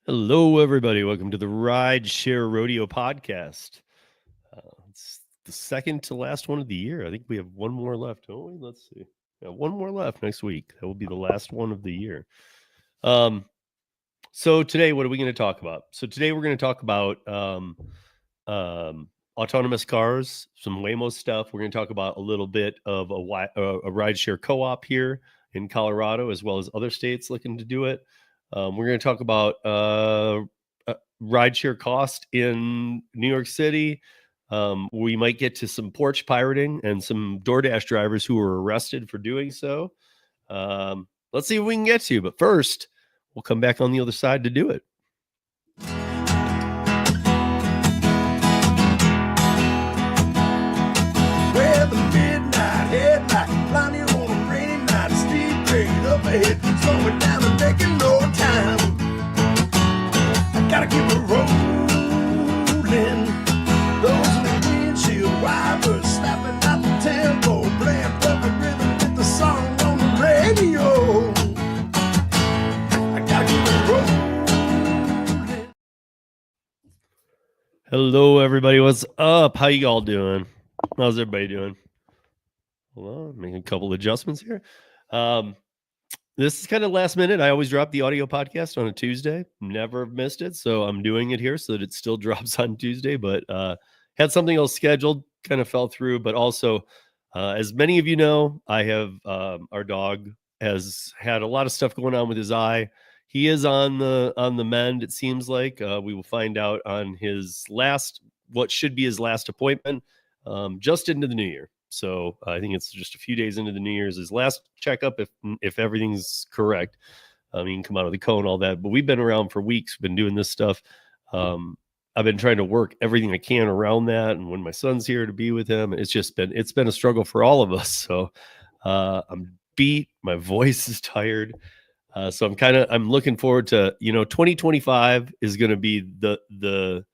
Hello, everybody. Welcome to the Rideshare Rodeo Podcast. It's the second to last one of the year. I think we have one more left, don't we? Let's see. Yeah, one more left next week. That will be the last one of the year. So today, what are we going to talk about? So today, we're going to talk about autonomous cars, some Waymo stuff. We're going to talk about a little bit of a rideshare co-op here in Colorado, as well as other states looking to do it. We're going to talk about rideshare cost in New York City. We might get to some porch pirating and some DoorDash drivers who were arrested for doing so. Let's see what we can get to. But first, we'll come back on the other side to do it. Well, the midnight headlight, blinding on a rainy night, speed train up ahead, slowing down and taking no time. I gotta keep it rolling. Those in the windshield wipers snapping out the tempo, playing perfect rhythm with the song on the radio. I gotta keep it rolling. Hello, everybody. What's up? How you all doing? How's everybody doing? Hold on, making a couple adjustments here. This is kind of last minute. I always drop the audio podcast on a Tuesday. Never missed it, so I'm doing it here so that it still drops on Tuesday. But had something else scheduled, kind of fell through. But also, as many of you know, I have our dog has had a lot of stuff going on with his eye. He is on the mend. It seems like we will find out on his what should be his last appointment, just into the new year. So I think it's just a few days into the New Year's, his last checkup, if everything's correct. He can come out of the cone, all that. But we've been around for weeks, been doing this stuff. I've been trying to work everything I can around that. And when my son's here to be with him, it's been a struggle for all of us. So I'm beat. My voice is tired. So I'm looking forward to, 2025 is going to be the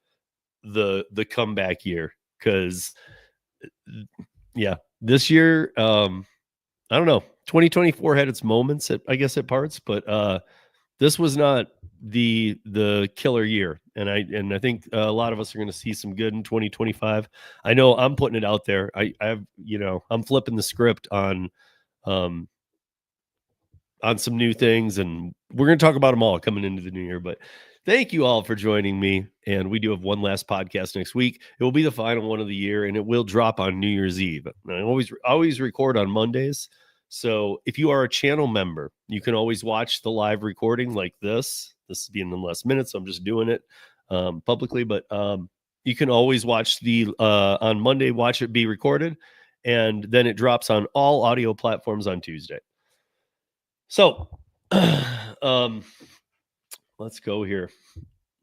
comeback year, because yeah, this year, I don't know. 2024 had its moments, at parts, but this was not the killer year, and I think a lot of us are going to see some good in 2025. I know I'm putting it out there. I'm flipping the script on some new things, and we're going to talk about them all coming into the new year. But thank you all for joining me. And we do have one last podcast next week. It will be the final one of the year, and it will drop on New Year's Eve. I always record on Mondays. So if you are a channel member, you can always watch the live recording like this. This is being in less minutes, so I'm just doing it publicly. But you can always watch on Monday, watch it be recorded, and then it drops on all audio platforms on Tuesday. So let's go here.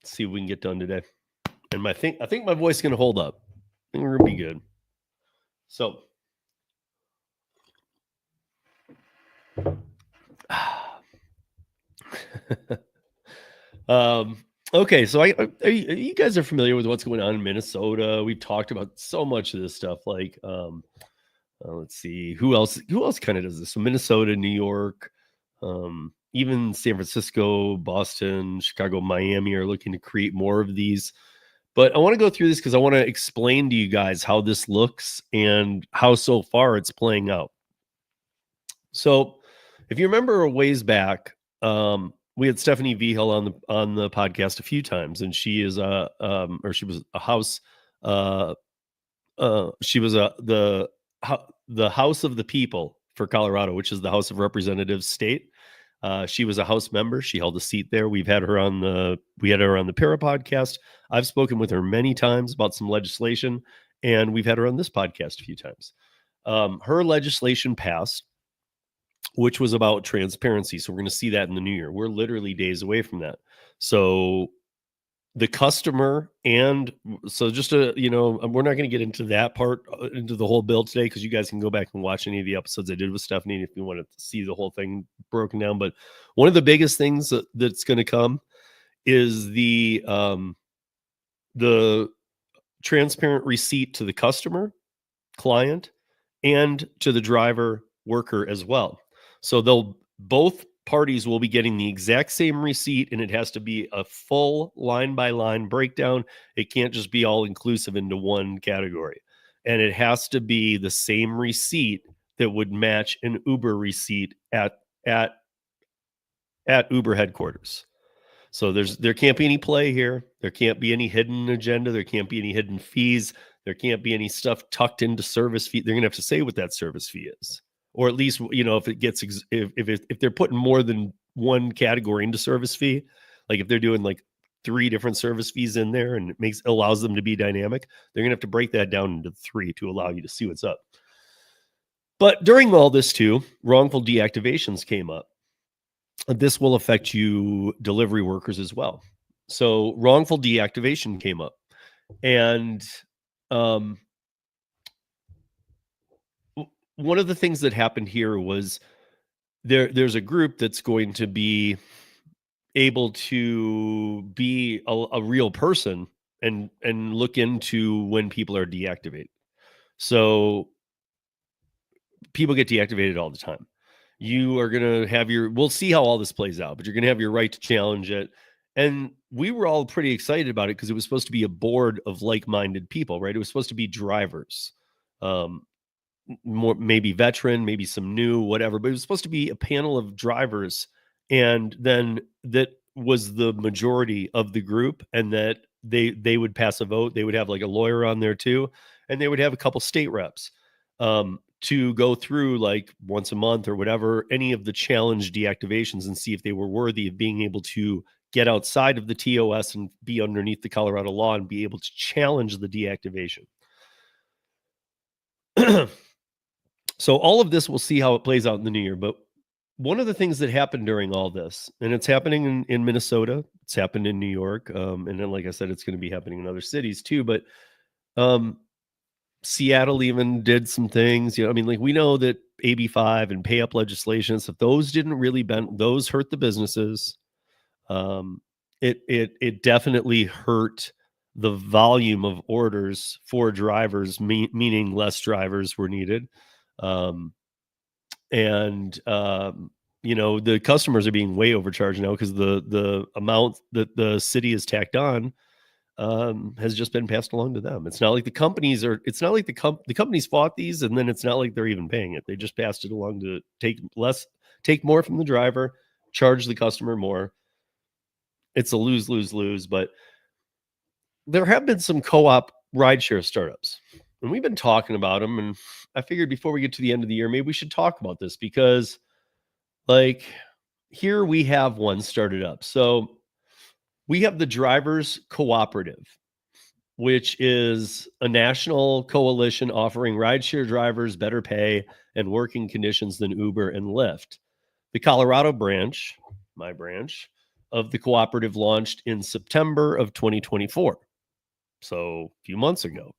Let's see if we can get done today. And I think my voice is going to hold up. I think we're going to be good. So, okay. So you guys are familiar with what's going on in Minnesota. We've talked about so much of this stuff. Like, let's see, who else kind of does this? So Minnesota, New York, even San Francisco, Boston, Chicago, Miami are looking to create more of these. But I want to go through this because I want to explain to you guys how this looks and how so far it's playing out. So if you remember a ways back, we had Stephanie Vigil on the podcast a few times, and she was a house. She was the House of the People for Colorado, which is the House of Representatives state. She was a House member. She held a seat there. We had her on the Para podcast. I've spoken with her many times about some legislation, and we've had her on this podcast a few times. Her legislation passed, which was about transparency. So we're going to see that in the new year. We're literally days away from that. So the customer, and so just we're not going to get into that part, into the whole bill today, because you guys can go back and watch any of the episodes I did with Stephanie if you want to see the whole thing broken down. But one of the biggest things that's going to come is the transparent receipt to the customer, client, and to the driver worker as well. So they'll both parties will be getting the exact same receipt, and it has to be a full line-by-line breakdown. It can't just be all inclusive into one category. And it has to be the same receipt that would match an Uber receipt at Uber headquarters. So there can't be any play here. There can't be any hidden agenda. There can't be any hidden fees. There can't be any stuff tucked into service fee. They're going to have to say what that service fee is, or at least, if it gets if they're putting more than one category into service fee, like if they're doing like 3 different service fees in there, and it allows them to be dynamic, they're going to have to break that down into 3 to allow you to see what's up. But during all this too, wrongful deactivations came up. This will affect you delivery workers as well. So wrongful deactivation came up, and one of the things that happened here was there's a group that's going to be able to be a real person and look into when people are deactivated. So people get deactivated all the time. You are going to have we'll see how all this plays out, but you're going to have your right to challenge it. And we were all pretty excited about it because it was supposed to be a board of like-minded people, right? It was supposed to be drivers, more maybe veteran, maybe some new, whatever, but it was supposed to be a panel of drivers. And then that was the majority of the group, and that they would pass a vote. They would have like a lawyer on there too, and they would have a couple state reps to go through like once a month or whatever, any of the challenge deactivations and see if they were worthy of being able to get outside of the TOS and be underneath the Colorado law and be able to challenge the deactivation. So all of this, we'll see how it plays out in the new year. But one of the things that happened during all this, and it's happening in Minnesota, it's happened in New York, and then, like I said, it's going to be happening in other cities too. But Seattle even did some things. I mean, like, we know that AB5 and pay up legislation, so those didn't really those hurt the businesses. It definitely hurt the volume of orders for drivers, meaning less drivers were needed. The customers are being way overcharged now because the amount that the city has tacked on has just been passed along to them. It's not like the companies the companies fought these, and then it's not like they're even paying it. They just passed it along to take more from the driver, charge the customer more. It's a lose, but there have been some co-op rideshare startups, and we've been talking about them. And I figured before we get to the end of the year, maybe we should talk about this, because like here we have one started up. So we have the Drivers Cooperative, which is a national coalition offering rideshare drivers better pay and working conditions than Uber and Lyft. The Colorado branch, my branch of the cooperative, launched in September of 2024. So a few months ago.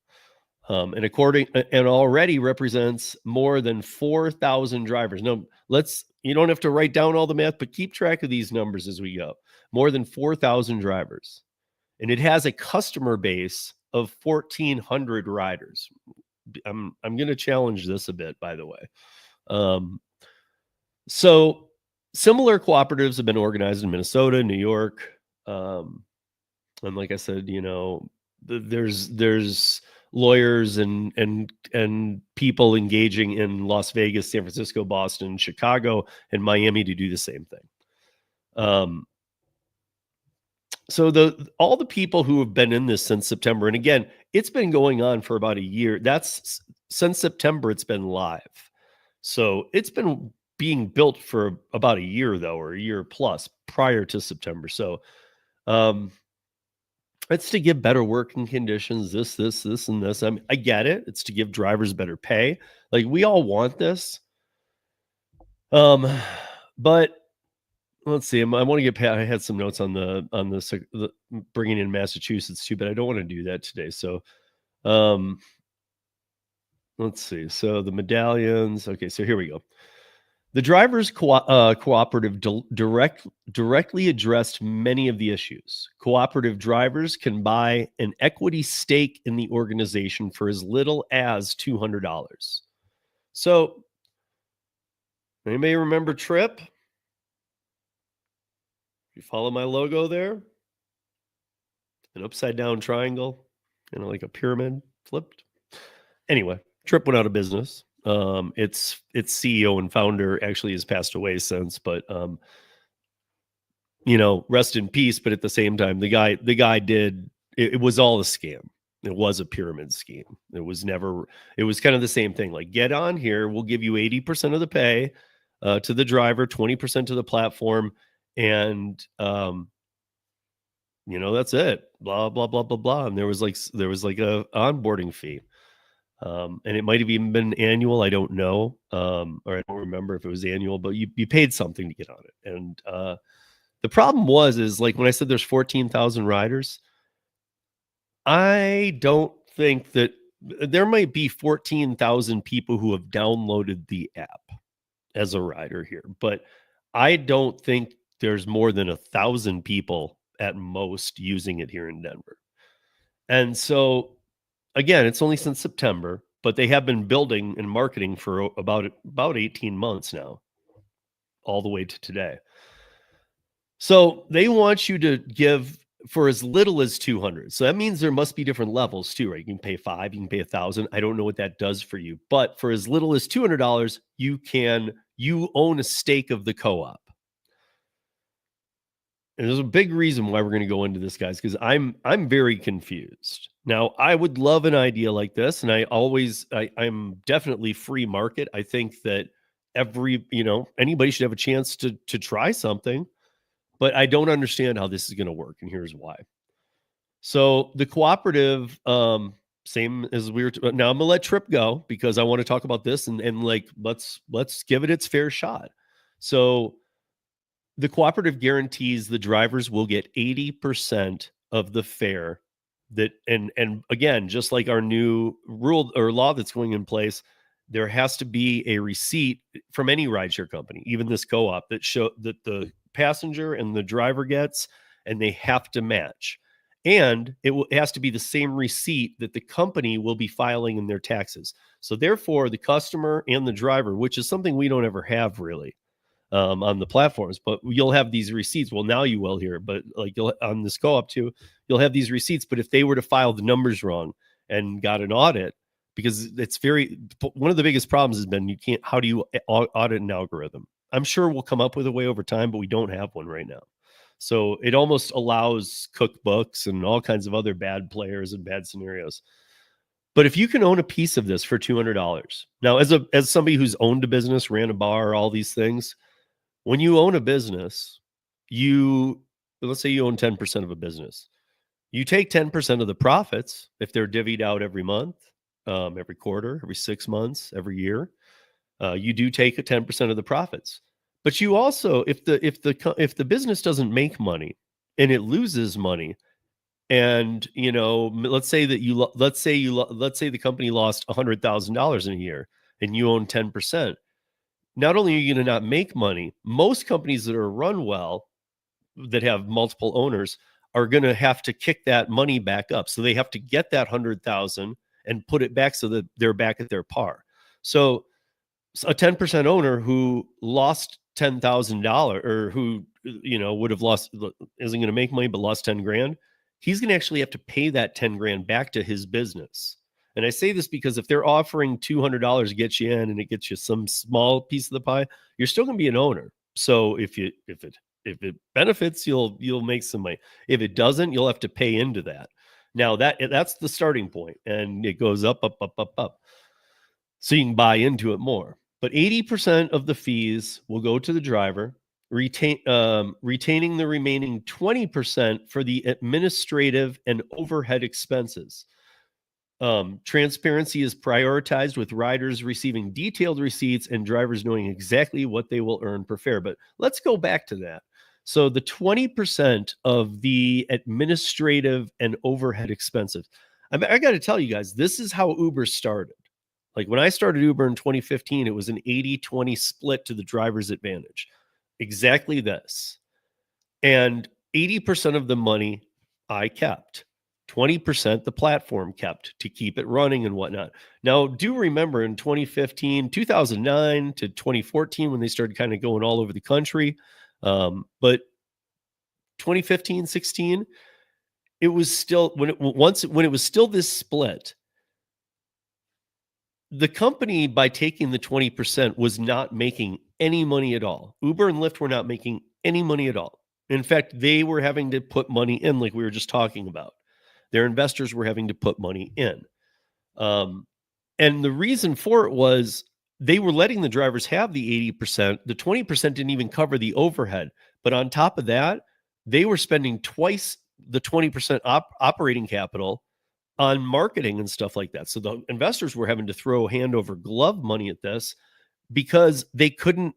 And already represents more than 4,000 drivers. Now, you don't have to write down all the math, but keep track of these numbers as we go. More than 4,000 drivers. And it has a customer base of 1,400 riders. I'm going to challenge this a bit, by the way. So similar cooperatives have been organized in Minnesota, New York. And like I said, there's lawyers and people engaging in Las Vegas, San Francisco, Boston, Chicago, and Miami to do the same thing. So all the people who have been in this since September, and again, it's been going on for about a year. That's since September, it's been live. So it's been being built for about a year, though, or a year plus prior to September. So it's to give better working conditions, this, and this. I mean, I get it. It's to give drivers better pay. Like, we all want this. But let's see. I want to get. I had some notes on the bringing in Massachusetts too, but I don't want to do that today. So, let's see. So the medallions. Okay, so here we go. The Drivers Cooperative directly addressed many of the issues. Cooperative drivers can buy an equity stake in the organization for as little as $200. So, anybody remember Trip? You follow my logo there? An upside down triangle, like a pyramid flipped. Anyway, Trip went out of business. Its CEO and founder actually has passed away since, but rest in peace. But at the same time, the guy did it was all a scam. It was a pyramid scheme. It was kind of the same thing. Like, get on here, we'll give you 80% of the pay to the driver, 20% to the platform, and that's it. Blah blah blah blah blah. And there was like a onboarding fee. And it might have even been annual. I don't know. Or I don't remember if it was annual, but you paid something to get on it. And the problem is like when I said there's 14,000 riders, I don't think that there might be 14,000 people who have downloaded the app as a rider here, but I don't think there's more than 1,000 people at most using it here in Denver. And so again, it's only since September, but they have been building and marketing for about 18 months now, all the way to today. So they want you to give for as little as 200. So that means there must be different levels too, right? You can pay $5, you can pay $1,000. I don't know what that does for you, but for as little as $200, you own a stake of the co-op. And there's a big reason why we're going to go into this, guys, because I'm very confused. Now, I would love an idea like this, and I'm definitely free market. I think that anybody should have a chance to try something, but I don't understand how this is going to work, and here's why. So the cooperative, same as we were. Now I'm gonna let Trip go because I want to talk about this and like let's give it its fair shot. So the cooperative guarantees the drivers will get 80% of the fare that, and again, just like our new rule or law that's going in place, there has to be a receipt from any rideshare company, even this co-op, that show that the passenger and the driver gets, and they have to match. And it has to be the same receipt that the company will be filing in their taxes. So therefore, the customer and the driver, which is something we don't ever have really on the platforms, but you'll have these receipts. Well, now you will here, but like you'll on this co-op too, you'll have these receipts. But if they were to file the numbers wrong and got an audit, because it's one of the biggest problems has been how do you audit an algorithm? I'm sure we'll come up with a way over time, but we don't have one right now. So it almost allows cookbooks and all kinds of other bad players and bad scenarios. But if you can own a piece of this for $200, now as somebody who's owned a business, ran a bar, all these things, when you own a business, let's say you own 10% of a business, you take 10% of the profits if they're divvied out every month, every quarter, every 6 months, every year. You do take a 10% of the profits. But you also, if the business doesn't make money and it loses money, and let's say the company lost $100,000 in a year, and you own 10%. Not only are you going to not make money, most companies that are run well, that have multiple owners, are going to have to kick that money back up. So they have to get that 100,000 and put it back so that they're back at their par. So a 10% owner who lost $10,000, or who would have lost, isn't going to make money but lost 10 grand, he's going to actually have to pay that 10 grand back to his business. And I say this because if they're offering $200 to get you in and it gets you some small piece of the pie, you're still going to be an owner. So if it benefits, you'll make some money. If it doesn't, you'll have to pay into that. Now that's the starting point, and it goes up, up, up, up, up. So you can buy into it more. But 80% of the fees will go to the driver, retaining the remaining 20% for the administrative and overhead expenses. Transparency is prioritized, with riders receiving detailed receipts and drivers knowing exactly what they will earn per fare. But let's go back to that. So the 20% of the administrative and overhead expenses. I got to tell you guys, this is how Uber started. Like when I started Uber in 2015, it was an 80-20 split to the driver's advantage. Exactly this. And 80% of the money I kept. 20% the platform kept to keep it running and whatnot. Now, do remember in 2015, 2009 to 2014, when they started kind of going all over the country. But 2015, 16, it was still when it was still this split, the company, by taking the 20%, was not making any money at all. Uber and Lyft were not making any money at all. In fact, they were having to put money in, like we were just talking about. Their investors were having to put money in. And the reason for it was they were letting the drivers have the 80%. The 20% didn't even cover the overhead. But on top of that, they were spending twice the 20% operating capital on marketing and stuff like that. So the investors were having to throw hand over glove money at this because you couldn't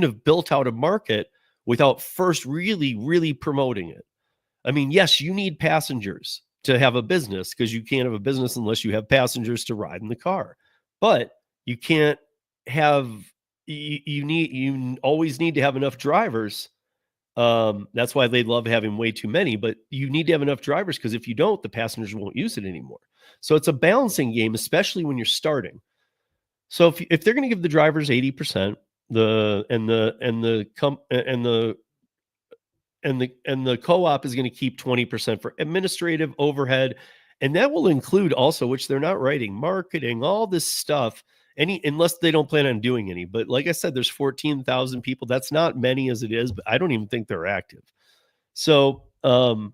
have built out a market without first really, really promoting it. I mean, yes, you need passengers to have a business because you can't have a business unless you have passengers to ride in the car. But you can't have, you always need to have enough drivers. That's why they love having way too many, but you need to have enough drivers because if you don't, the passengers won't use it anymore. So it's a balancing game, especially when you're starting. So if they're going to give the drivers 80%, and the co-op is going to keep 20% for administrative overhead, and that will include also, which they're not writing, marketing, all this stuff, unless they don't plan on doing any. But like I said, there's 14,000 people. That's not many as it is, but I don't even think they're active. So and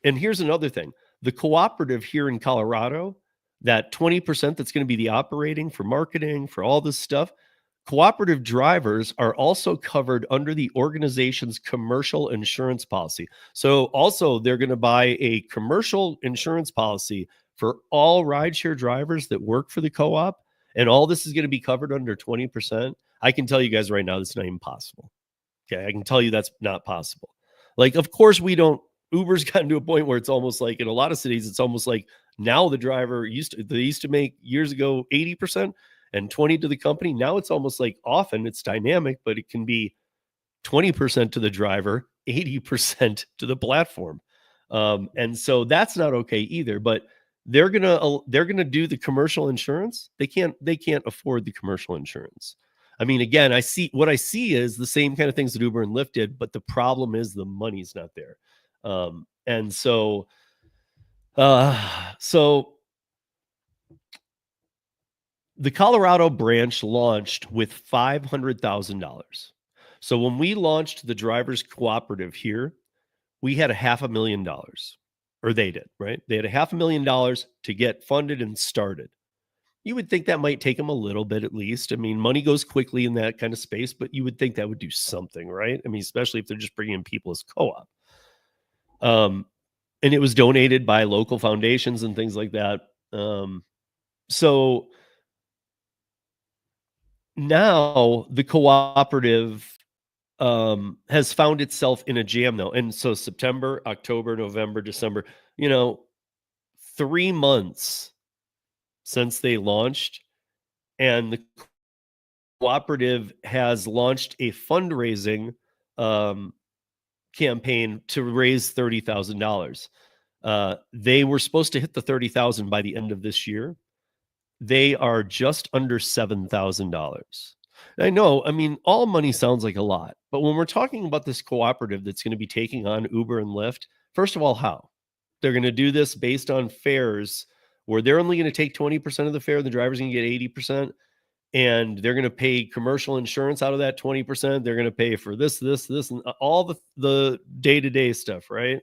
here's another thing. The cooperative here in Colorado, that 20% that's going to be the operating for marketing, for all this stuff, cooperative drivers are also covered under the organization's commercial insurance policy. So also they're going to buy a commercial insurance policy for all rideshare drivers that work for the co-op. And all this is going to be covered under 20%. I can tell you guys right now, that's not even possible. Okay. I can tell you that's not possible. Like, of course Uber's gotten to a point where it's almost like, in a lot of cities, it's almost like now the driver they used to make years ago 80% and 20 to the company. Now it's almost like, often it's dynamic, but it can be 20% to the driver, 80% to the platform. And so that's not okay either, but they're going to do the commercial insurance. They can't afford the commercial insurance. I mean, again, what I see is the same kind of things that Uber and Lyft did, but the problem is the money's not there. And so the Colorado branch launched with $500,000. So when we launched the drivers cooperative here, we had $500,000, or they did, right? They had $500,000 to get funded and started. You would think that might take them a little bit at least. I mean, money goes quickly in that kind of space, but you would think that would do something, right? I mean, especially if they're just bringing in people as co-op. And it was donated by local foundations and things like that. So now the cooperative has found itself in a jam though. And so September, October, November, December, 3 months since they launched, and the cooperative has launched a fundraising campaign to raise $30,000. They were supposed to hit the 30,000 by the end of this year. They are just under $7,000. I know, I mean, all money sounds like a lot, but when we're talking about this cooperative that's going to be taking on Uber and Lyft, first of all, how? They're going to do this based on fares where they're only going to take 20% of the fare, the driver's going to get 80%, and they're going to pay commercial insurance out of that 20%. They're going to pay for this, and all the day-to-day stuff, right?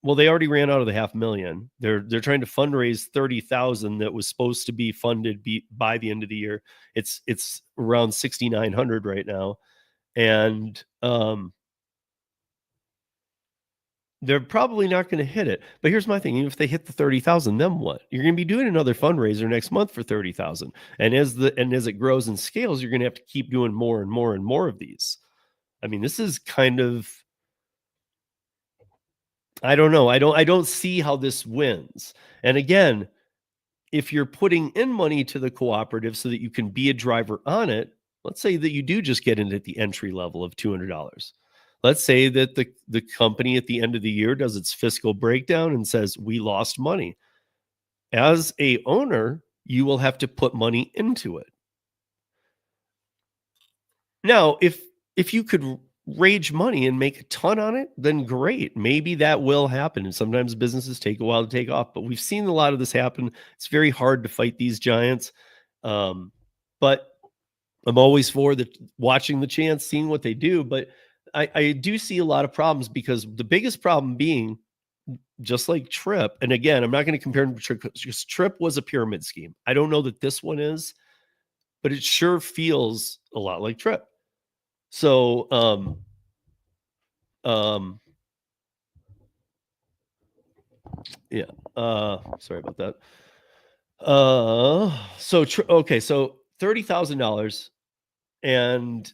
Well, they already ran out of the $500,000. They're trying to fundraise $30,000 that was supposed to be funded by the end of the year. It's around $6,900 right now, and they're probably not going to hit it. But here's my thing: even if they hit the 30,000, then what? You're going to be doing another fundraiser next month for 30,000, and as it grows and scales, you're going to have to keep doing more and more and more of these. I mean, this is kind of, I don't know. I don't see how this wins. And again, if you're putting in money to the cooperative so that you can be a driver on it, let's say that you do just get in at the entry level of $200. Let's say that the company at the end of the year does its fiscal breakdown and says, we lost money. As a owner, you will have to put money into it. Now, if you could rage money and make a ton on it, then great. Maybe that will happen. And sometimes businesses take a while to take off, but we've seen a lot of this happen. It's very hard to fight these giants. But I'm always for watching the chance, seeing what they do. But I do see a lot of problems, because the biggest problem being, just like Trip, and again, I'm not going to compare them to Trip, because Trip was a pyramid scheme. I don't know that this one is, but it sure feels a lot like Trip. So, yeah. Sorry about that. Okay, so $30,000, and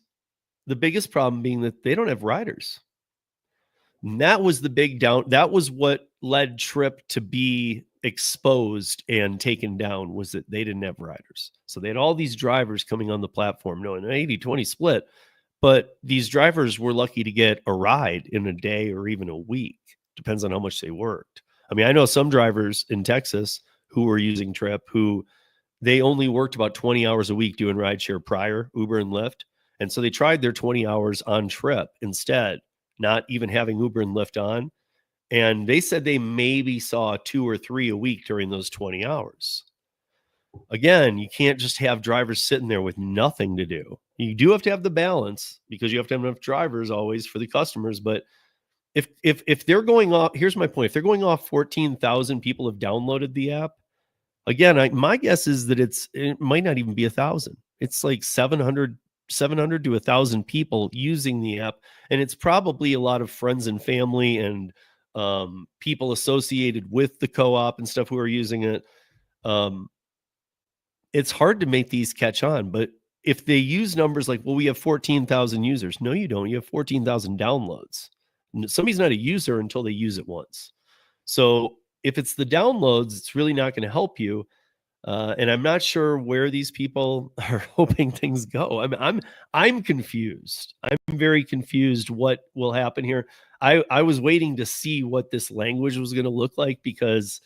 the biggest problem being that they don't have riders. And that was the big down. That was what led Trip to be exposed and taken down, was that they didn't have riders. So they had all these drivers coming on the platform, knowing an 80-20 split, but these drivers were lucky to get a ride in a day or even a week. Depends on how much they worked. I mean, I know some drivers in Texas who were using Trip, who they only worked about 20 hours a week doing rideshare prior, Uber and Lyft. And so they tried their 20 hours on Trip instead, not even having Uber and Lyft on. And they said they maybe saw 2 or 3 a week during those 20 hours. Again, you can't just have drivers sitting there with nothing to do. You do have to have the balance, because you have to have enough drivers always for the customers. But if they're going off, here's my point. If they're going off 14,000 people have downloaded the app, again, my guess is that it might not even be 1,000. It's like 700 to 1,000 people using the app. And it's probably a lot of friends and family and people associated with the co-op and stuff who are using it. It's hard to make these catch on, but if they use numbers like, well, we have 14,000 users. No, you don't. You have 14,000 downloads. Somebody's not a user until they use it once. So if it's the downloads, it's really not going to help you. And I'm not sure where these people are hoping things go. I'm confused. I'm very confused what will happen here. I was waiting to see what this language was going to look like, because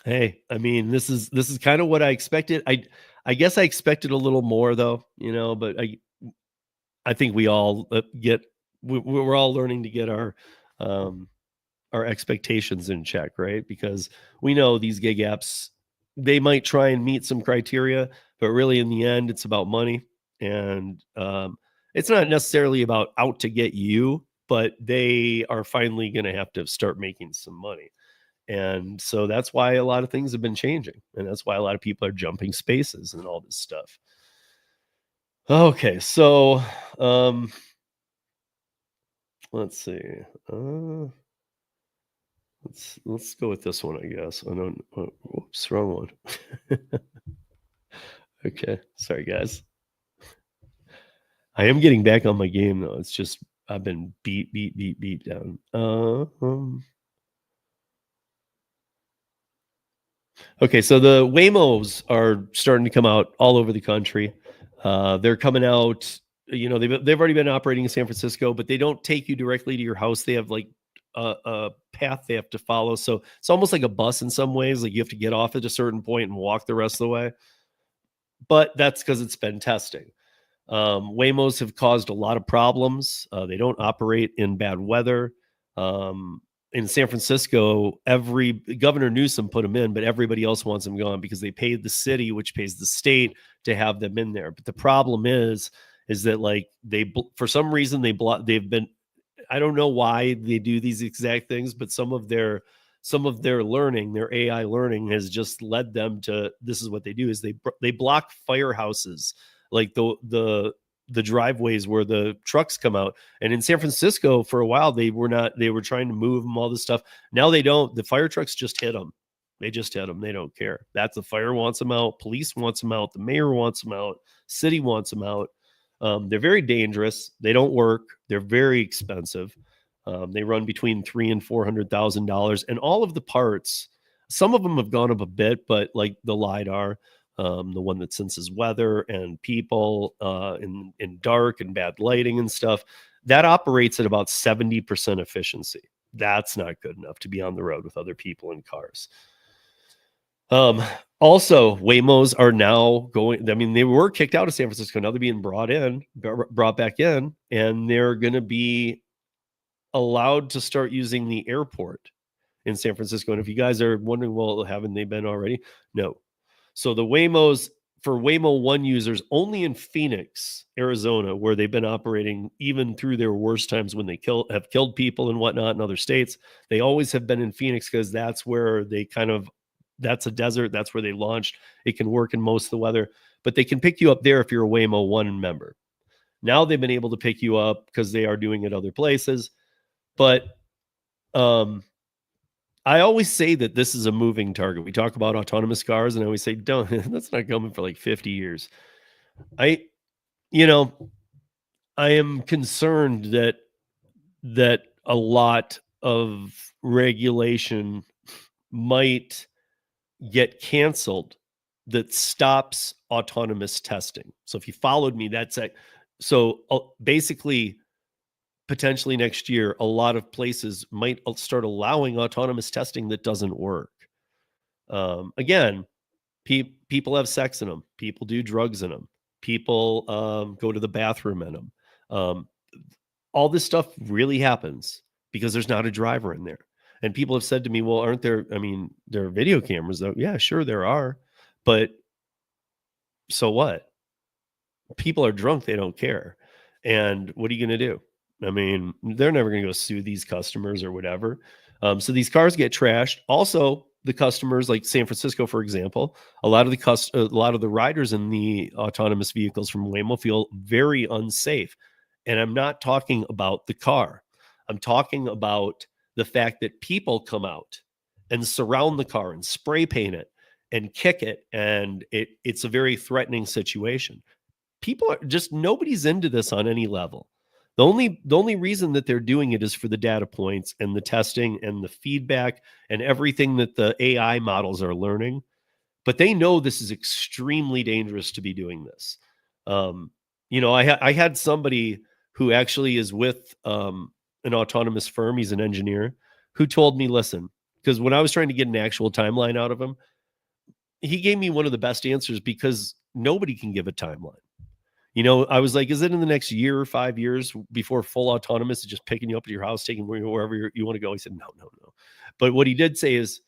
hey, I mean, this is kind of what I expected. I guess I expected a little more, though, but I think we all we're all learning to get our expectations in check, right? Because we know these gig apps, they might try and meet some criteria, but really in the end, it's about money. And it's not necessarily about out to get you, but they are finally going to have to start making some money. And so that's why a lot of things have been changing. And that's why a lot of people are jumping spaces and all this stuff. Okay, so let's see. Let's go with this one, I guess. I don't. Oops, wrong one. Okay, sorry guys. I am getting back on my game though. It's just I've been beat down. Okay, so the Waymos are starting to come out all over the country. They're coming out. They've already been operating in San Francisco, but they don't take you directly to your house. They have like a path they have to follow. So it's almost like a bus in some ways. Like you have to get off at a certain point and walk the rest of the way. But that's because it's been testing. Waymos have caused a lot of problems. They don't operate in bad weather. In San Francisco, Governor Newsom put them in, but everybody else wants them gone because they paid the city, which pays the state, to have them in there. But the problem is that like for some reason they've been, I don't know why they do these exact things, but some of their learning, their AI learning, has just led them to, this is what they do, is they block firehouses, like the driveways where the trucks come out. And in San Francisco for a while, they were trying to move them, all this stuff. Now they don't. The fire trucks just hit them. They just hit them. They don't care. That's the fire wants them out. Police wants them out. The mayor wants them out. City wants them out. They're very dangerous. They don't work. They're very expensive. They run between $300,000 and $400,000, and all of the parts, some of them have gone up a bit, but like the LiDAR, the one that senses weather and people in dark and bad lighting and stuff, that operates at about 70% efficiency. That's not good enough to be on the road with other people in cars. Also, Waymos are now going. I mean, they were kicked out of San Francisco. Now they're being brought back in, and they're going to be allowed to start using the airport in San Francisco. And if you guys are wondering, well, haven't they been already? No. So the Waymos for Waymo One users only in Phoenix, Arizona, where they've been operating even through their worst times when they have killed people and whatnot in other states. They always have been in Phoenix because that's where they that's a desert. That's where they launched. It can work in most of the weather, but they can pick you up there if you're a Waymo One member. Now they've been able to pick you up because they are doing it other places. But I always say that this is a moving target. We talk about autonomous cars, and I always say, don't, that's not coming for like 50 years. I am concerned that a lot of regulation might get canceled that stops autonomous testing. So if you followed me, that's it. So basically, potentially next year, a lot of places might start allowing autonomous testing that doesn't work. Again, people have sex in them. People do drugs in them. People go to the bathroom in them. All this stuff really happens because there's not a driver in there. And people have said to me, well, aren't there, I mean, there are video cameras though. Yeah, sure there are. But so what? People are drunk. They don't care. And what are you going to do? I mean, they're never going to go sue these customers or whatever. So these cars get trashed. Also, the customers, like San Francisco, for example, a lot of the riders in the autonomous vehicles from Waymo feel very unsafe. And I'm not talking about the car. I'm talking about the fact that people come out and surround the car and spray paint it and kick it, and it's a very threatening situation. People are just, nobody's into this on any level. The only reason that they're doing it is for the data points and the testing and the feedback and everything that the AI models are learning. But they know this is extremely dangerous to be doing this. I had somebody who actually is with an autonomous firm. He's an engineer who told me, listen, because when I was trying to get an actual timeline out of him, he gave me one of the best answers because nobody can give a timeline. I was like, is it in the next year or 5 years before full autonomous is just picking you up at your house, taking wherever you want to go? He said, no. But what he did say is,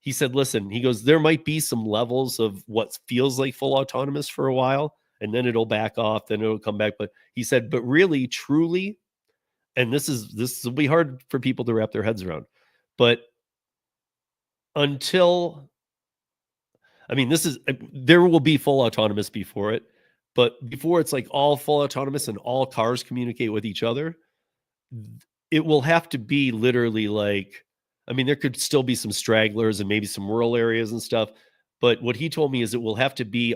he said, listen, he goes, there might be some levels of what feels like full autonomous for a while, and then it'll back off, then it'll come back. But he said, but really, truly, and this will be hard for people to wrap their heads around, but there will be full autonomous before it. But before it's like all full autonomous and all cars communicate with each other, it will have to be literally like, I mean, there could still be some stragglers and maybe some rural areas and stuff. But what he told me is it will have to be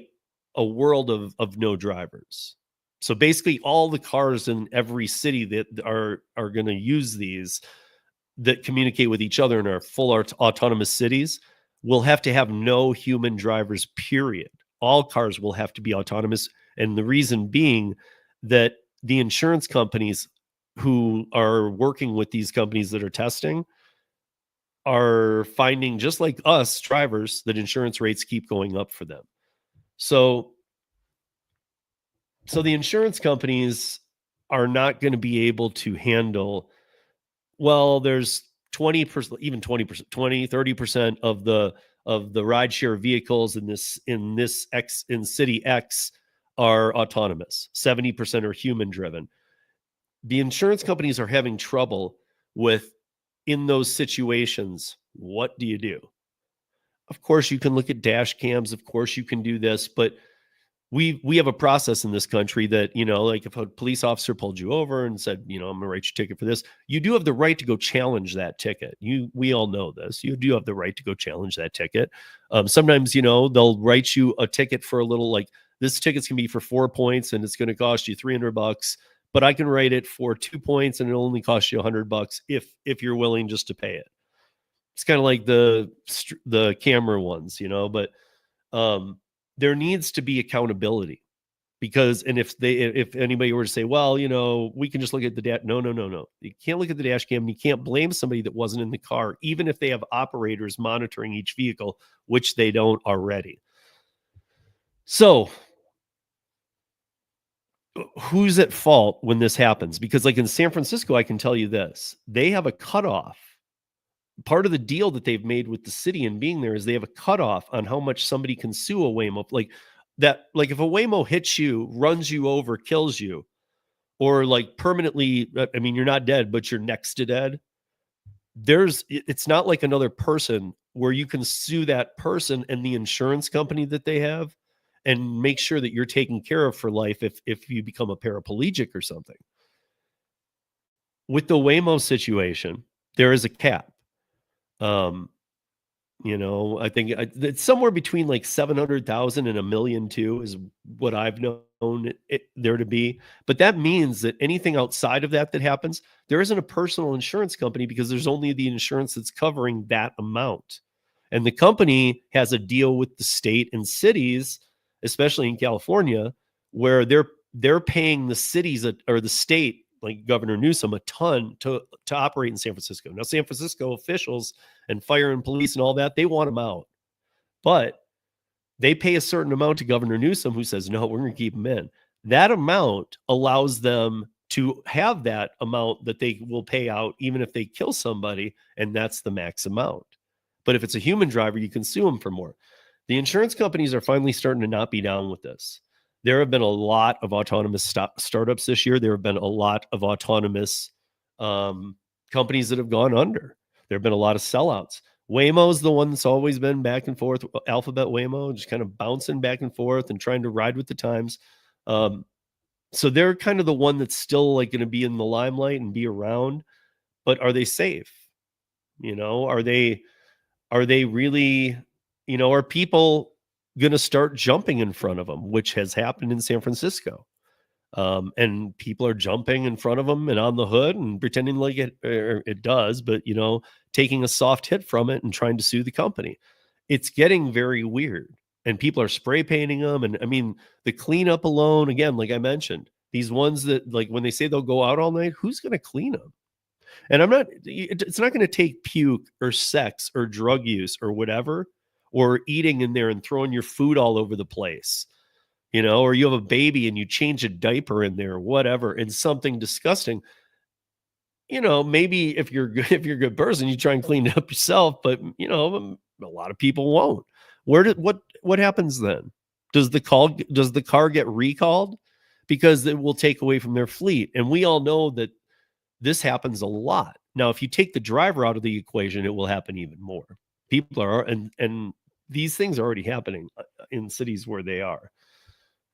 a world of no drivers. So basically all the cars in every city that are going to use these that communicate with each other in our full autonomous cities will have to have no human drivers, period. All cars will have to be autonomous. And the reason being that the insurance companies who are working with these companies that are testing are finding, just like us drivers, that insurance rates keep going up for them. So the insurance companies are not going to be able to handle, well, there's 20%, even 20%, 20, 30% of the rideshare vehicles in city X are autonomous. 70% are human driven. The insurance companies are having trouble with, in those situations, what do you do? Of course, you can look at dash cams. Of course, you can do this, but we have a process in this country that, like if a police officer pulled you over and said, I'm going to write you a ticket for this, you do have the right to go challenge that ticket. We all know this. You do have the right to go challenge that ticket. Sometimes, they'll write you a ticket for a little, like, this ticket's going to be for 4 points and it's going to cost you $300, but I can write it for 2 points and it'll only cost you $100 if you're willing just to pay it. It's kind of like the camera ones, but there needs to be accountability. Because, and if anybody were to say, well, we can just look at the dash. No. You can't look at the dash cam. You can't blame somebody that wasn't in the car, even if they have operators monitoring each vehicle, which they don't already. So who's at fault when this happens? Because like in San Francisco, I can tell you this, they have a cutoff. Part of the deal that they've made with the city and being there is they have a cutoff on how much somebody can sue a Waymo. Like if a Waymo hits you, runs you over, kills you, or like permanently, I mean, you're not dead, but you're next to dead. It's not like another person where you can sue that person and the insurance company that they have and make sure that you're taken care of for life if you become a paraplegic or something. With the Waymo situation, there is a cap. I think it's somewhere between like 700,000 and $1 million too, is what I've known there to be. But that means that anything outside of that happens, there isn't a personal insurance company because there's only the insurance that's covering that amount. And the company has a deal with the state and cities, especially in California, where they're paying the cities or the state, like Governor Newsom, a ton to operate in San Francisco. Now, San Francisco officials and fire and police and all that, they want them out. But they pay a certain amount to Governor Newsom, who says, no, we're going to keep them in. That amount allows them to have that amount that they will pay out even if they kill somebody, and that's the max amount. But if it's a human driver, you can sue them for more. The insurance companies are finally starting to not be down with this. There have been a lot of autonomous startups this year. There have been a lot of autonomous companies that have gone under. There have been a lot of sellouts. Waymo's the one that's always been back and forth. Alphabet Waymo, just kind of bouncing back and forth and trying to ride with the times. So they're kind of the one that's still like going to be in the limelight and be around. But are they safe? Are they really? Are people going to start jumping in front of them, which has happened in San Francisco? And people are jumping in front of them and on the hood and pretending like it does, but taking a soft hit from it and trying to sue the company. It's getting very weird, and people are spray painting them. And I mean, the cleanup alone, again, like I mentioned, these ones that like when they say they'll go out all night, who's going to clean them? And it's not going to take puke or sex or drug use or whatever, or eating in there and throwing your food all over the place, or you have a baby and you change a diaper in there, or whatever, and something disgusting. Maybe if you're a good person, you try and clean it up yourself, but a lot of people won't. What happens then? Does the car get recalled? Because it will take away from their fleet. And we all know that this happens a lot. Now, if you take the driver out of the equation, it will happen even more. People are, and these things are already happening in cities where they are.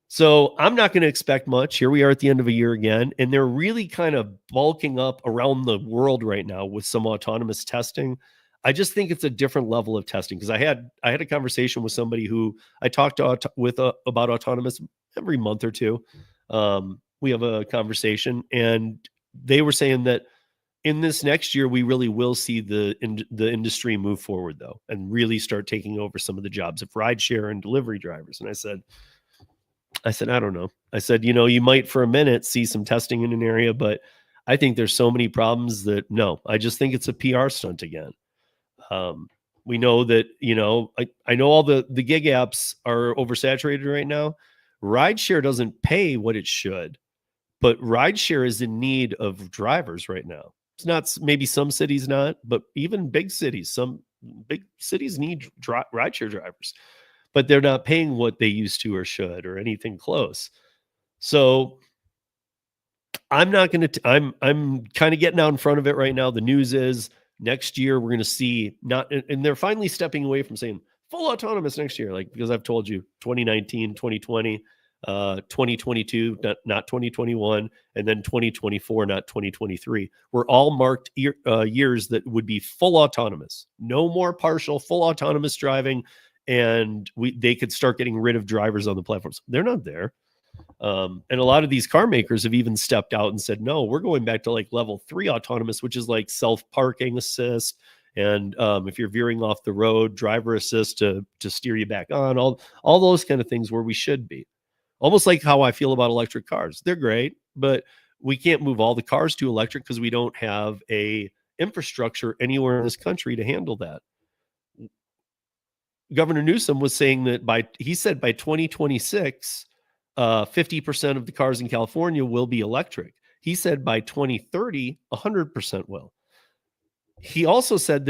So I'm not going to expect much. Here we are at the end of a year again, and they're really kind of bulking up around the world right now with some autonomous testing. I just think it's a different level of testing, because I had a conversation with somebody who I talked with about autonomous every month or two. We have a conversation, and they were saying that in this next year, we really will see the industry move forward, though, and really start taking over some of the jobs of rideshare and delivery drivers. And I said, I don't know. I said, you might for a minute see some testing in an area, but I think there's so many problems that no, I just think it's a PR stunt again. We know that, I know all the gig apps are oversaturated right now. Rideshare doesn't pay what it should, but rideshare is in need of drivers right now. It's not, maybe some cities not, but even big cities, some big cities need rideshare drivers, but they're not paying what they used to or should or anything close. So I'm not going to, I'm kind of getting out in front of it right now. The news is next year we're going to see and they're finally stepping away from saying full autonomous next year. Like, because I've told you 2019, 2020, 2022, not 2021, and then 2024, not 2023, were all marked years that would be full autonomous, no more partial, full autonomous driving. And they could start getting rid of drivers on the platforms. They're not there. And a lot of these car makers have even stepped out and said, no, we're going back to like level 3 autonomous, which is like self-parking assist. And if you're veering off the road, driver assist to steer you back on, all those kind of things where we should be. Almost like how I feel about electric cars. They're great, but we can't move all the cars to electric because we don't have a infrastructure anywhere in this country to handle that. Governor Newsom was saying that he said by 2026, 50% of the cars in California will be electric. He said by 2030, 100% will. He also said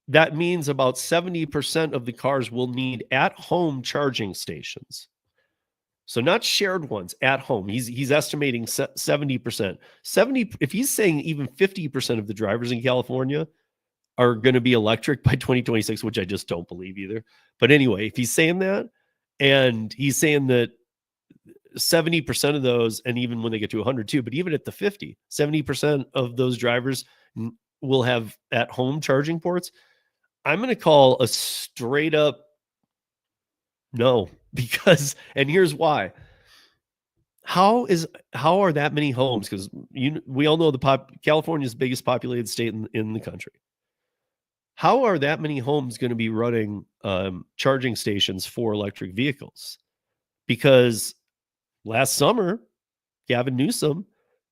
that means about 70% of the cars will need at-home charging stations. So not shared ones, at home. He's estimating 70%. If he's saying even 50% of the drivers in California are going to be electric by 2026, which I just don't believe either. But anyway, if he's saying that, and he's saying that 70% of those, and even when they get to 100 too, but even at the 70% of those drivers will have at-home charging ports, I'm going to call a straight up no, because, and here's why. How are that many homes? Because we all know California's biggest populated state in the country. How are that many homes going to be running charging stations for electric vehicles? Because last summer, Gavin Newsom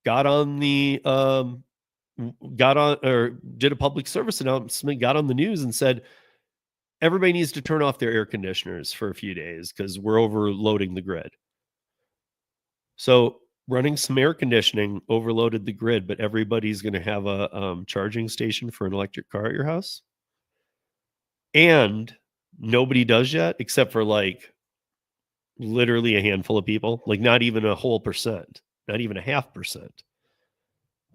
did a public service announcement, got on the news and said, everybody needs to turn off their air conditioners for a few days because we're overloading the grid. So running some air conditioning overloaded the grid, but everybody's going to have a charging station for an electric car at your house. And nobody does yet, except for like literally a handful of people, like not even a whole percent, not even a 0.5%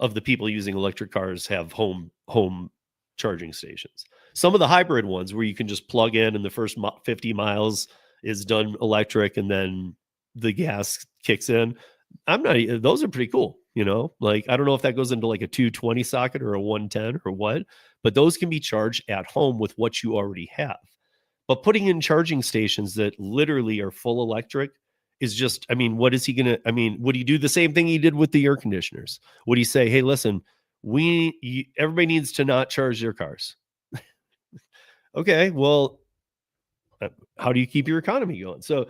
of the people using electric cars have home charging stations. Some of the hybrid ones where you can just plug in and the first 50 miles is done electric and then the gas kicks in. Those are pretty cool, like, I don't know if that goes into like a 220 socket or a 110 or what, but those can be charged at home with what you already have. But putting in charging stations that literally are full electric is just, what is he going to, would he do the same thing he did with the air conditioners? Would he say, hey, listen, everybody needs to not charge their cars? Okay, well, how do you keep your economy going? So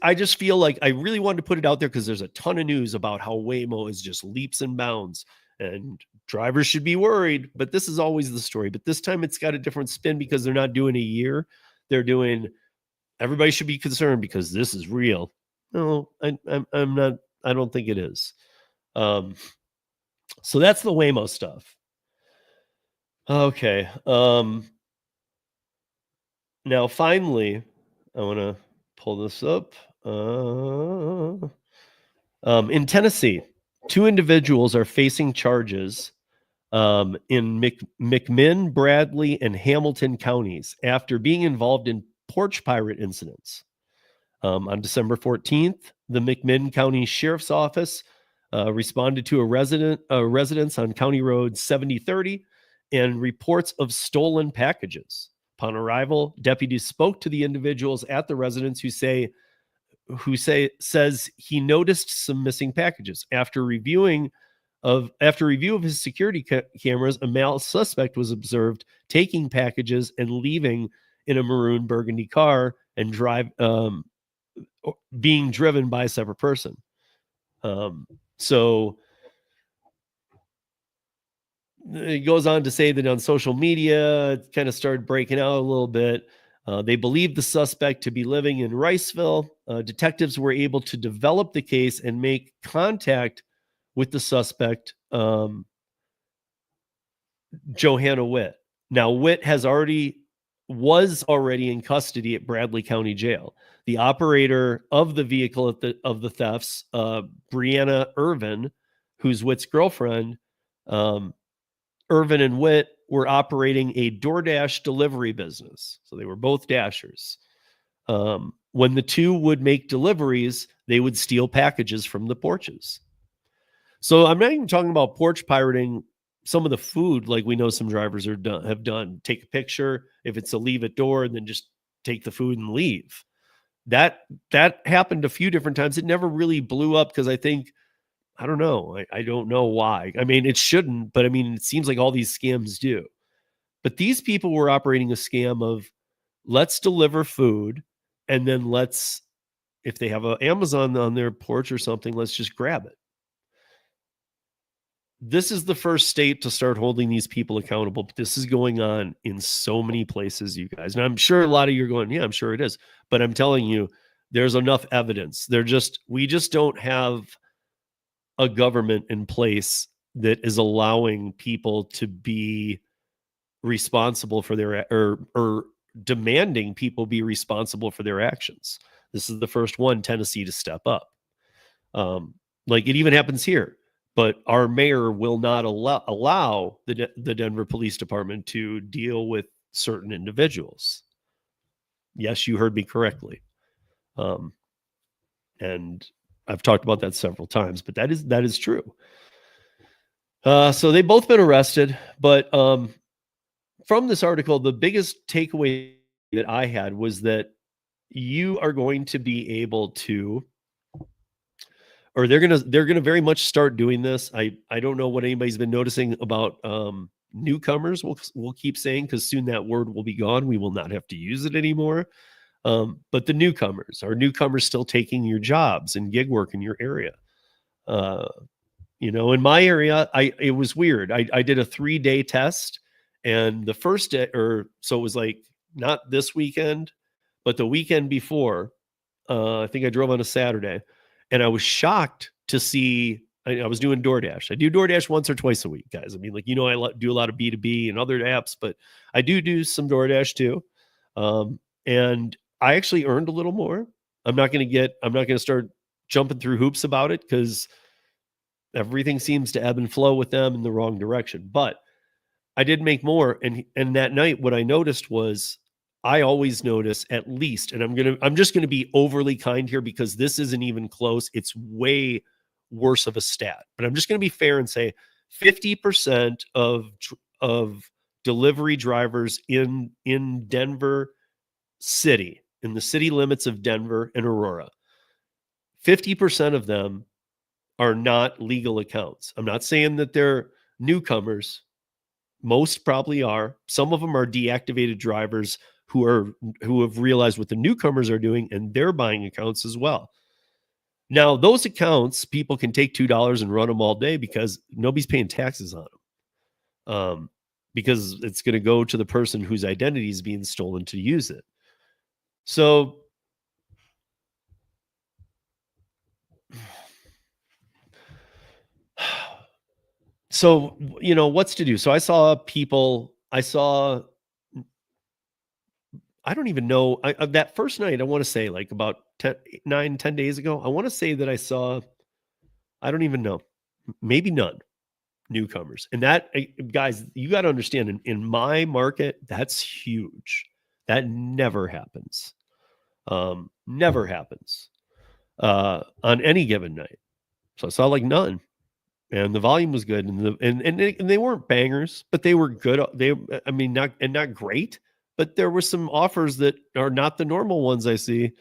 I just feel like I really wanted to put it out there because there's a ton of news about how Waymo is just leaps and bounds and drivers should be worried, but this is always the story. But this time it's got a different spin because they're not doing a year. They're doing, everybody should be concerned because this is real. No, I'm not, I don't think it is. So that's the Waymo stuff. Okay. Now, finally, I want to pull this up. In Tennessee, 2 individuals are facing charges in McMinn, Bradley, and Hamilton counties after being involved in porch pirate incidents. On December 14th, the McMinn County Sheriff's Office responded to a residence on County Road 7030 and reports of stolen packages. Upon arrival, deputies spoke to the individuals at the residence who says he noticed some missing packages. After review of his security cameras, a male suspect was observed taking packages and leaving in a maroon burgundy car and being driven by a separate person. So it goes on to say that on social media, it kind of started breaking out a little bit. They believed the suspect to be living in Riceville. Detectives were able to develop the case and make contact with the suspect, Johanna Witt. Now, Witt was already in custody at Bradley County Jail. The operator of the vehicle of the thefts, Brianna Irvin, who's Witt's girlfriend, Irvin and Witt were operating a DoorDash delivery business. So they were both dashers. When the two would make deliveries, they would steal packages from the porches. So I'm not even talking about porch pirating some of the food like we know some drivers have done. Take a picture. If it's a leave at door, and then just take the food and leave. That happened a few different times. It never really blew up because I don't know. I don't know why. It shouldn't, but it seems like all these scams do. But these people were operating a scam of let's deliver food and then let's if they have an Amazon on their porch or something, let's just grab it. This is the first state to start holding these people accountable. But this is going on in so many places, you guys. And I'm sure a lot of you are going, yeah, I'm sure it is. But I'm telling you, there's enough evidence. We just don't have a government in place that is allowing people to be responsible for their or demanding people be responsible for their actions. This is the first one, Tennessee, to step up. Like it even happens here, but our mayor will not allow the Denver Police Department to deal with certain individuals. Yes, you heard me correctly. And I've talked about that several times, but that is true. So they've both been arrested, but from this article, the biggest takeaway that I had was that you are going to be able to, or they're gonna very much start doing this. I don't know what anybody's been noticing about newcomers. We'll keep saying, because soon that word will be gone. We will not have to use it anymore. But the newcomers, are newcomers still taking your jobs and gig work in your area? In my area, it was weird. I did a 3-day test, and the first day, so it was like not this weekend, but the weekend before. I think I drove on a Saturday, and I was shocked to see. I was doing DoorDash. I do DoorDash once or twice a week, guys. I mean, I do a lot of B2B and other apps, but I do some DoorDash too. And I actually earned a little more. I'm not going to start jumping through hoops about it, because everything seems to ebb and flow with them in the wrong direction. But I did make more. And that night, what I noticed was, I always notice at least, and I'm just going to be overly kind here, because this isn't even close. It's way worse of a stat, but I'm just going to be fair and say 50% of delivery drivers in Denver City, in the city limits of Denver and Aurora, 50% of them are not legal accounts. I'm not saying that they're newcomers. Most probably are. Some of them are deactivated drivers who have realized what the newcomers are doing, and they're buying accounts as well. Now, those accounts, people can take $2 and run them all day, because nobody's paying taxes on them. Because it's going to go to the person whose identity is being stolen to use it. So what's to do? So I don't even know. That first night, I want to say like about 10 days ago, I want to say that I saw, I don't even know, maybe none newcomers. And that, guys, you got to understand, in my market, that's huge. That never happens. Never happens on any given night. So I saw like none. And the volume was good, and they weren't bangers, but they were good. Not great, but there were some offers that are not the normal ones I see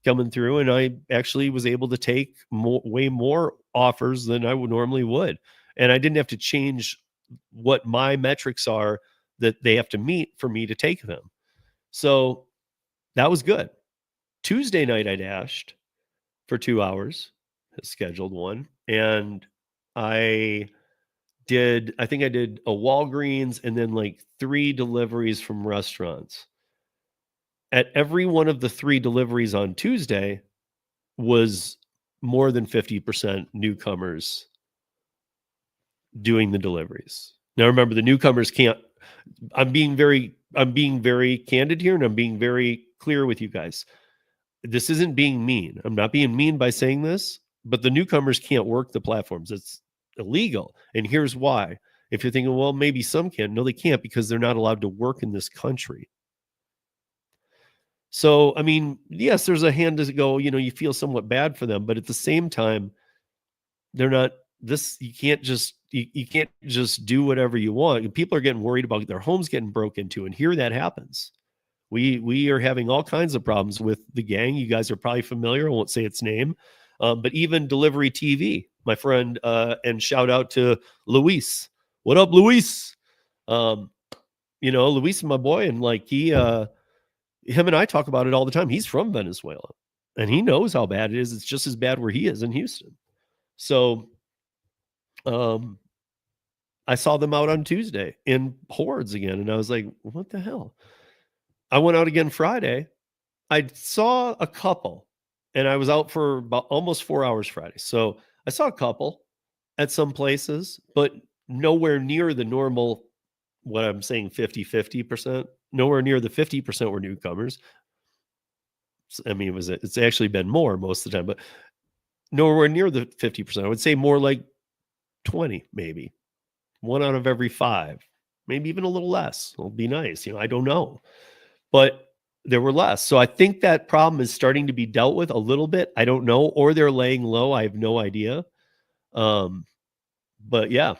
coming through, and I actually was able to take way more offers than I would normally would, and I didn't have to change what my metrics are that they have to meet for me to take them. So that was good. Tuesday night, I dashed for 2 hours, a scheduled one, and I think I did a Walgreens and then like 3 deliveries from restaurants. At every one of the 3 deliveries on Tuesday was more than 50% newcomers doing the deliveries. Now remember, the newcomers can't, I'm being very candid here, and I'm being very clear with you guys. This isn't being mean. I'm not being mean by saying this, but the newcomers can't work the platforms. It's illegal. And here's why. If you're thinking, well, maybe some can. No, they can't, because they're not allowed to work in this country. So, I mean, yes, there's a hand to go, you feel somewhat bad for them, but at the same time, they're not you can't just do whatever you want. People are getting worried about their homes getting broken into, and here that happens. We are having all kinds of problems with the gang. You guys are probably familiar. I won't say its name. But even Delivery TV, my friend, and shout out to Luis. What up, Luis? Luis is my boy, and like him and I talk about it all the time. He's from Venezuela, and he knows how bad it is. It's just as bad where he is in Houston. So I saw them out on Tuesday in hordes again, and I was like, what the hell? I went out again Friday. I saw a couple, and I was out for about almost 4 hours Friday. So I saw a couple at some places, but nowhere near the normal, what I'm saying, 50-50%. Nowhere near the 50% were newcomers. I mean, it's actually been more most of the time, but nowhere near the 50%. I would say more like 20, maybe. 1 out of every 5, maybe even a little less. It'll be nice. I don't know. But there were less. So I think that problem is starting to be dealt with a little bit. I don't know. Or they're laying low. I have no idea. But yeah,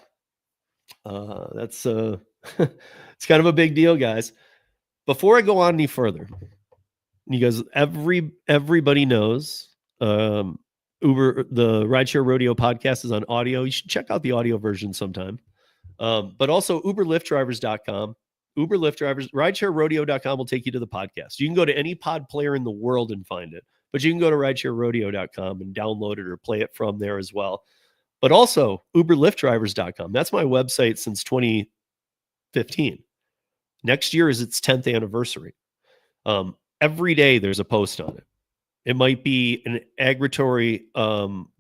that's it's kind of a big deal, guys. Before I go on any further, you guys, everybody knows Uber, the Rideshare Rodeo podcast is on audio. You should check out the audio version sometime. But also uberliftdrivers.com, ridesharerodeo.com will take you to the podcast. You can go to any pod player in the world and find it, but you can go to ridesharerodeo.com and download it or play it from there as well. But also uberliftdrivers.com. That's my website since 2015. Next year is its 10th anniversary. Every day there's a post on it. It might be an aggregatory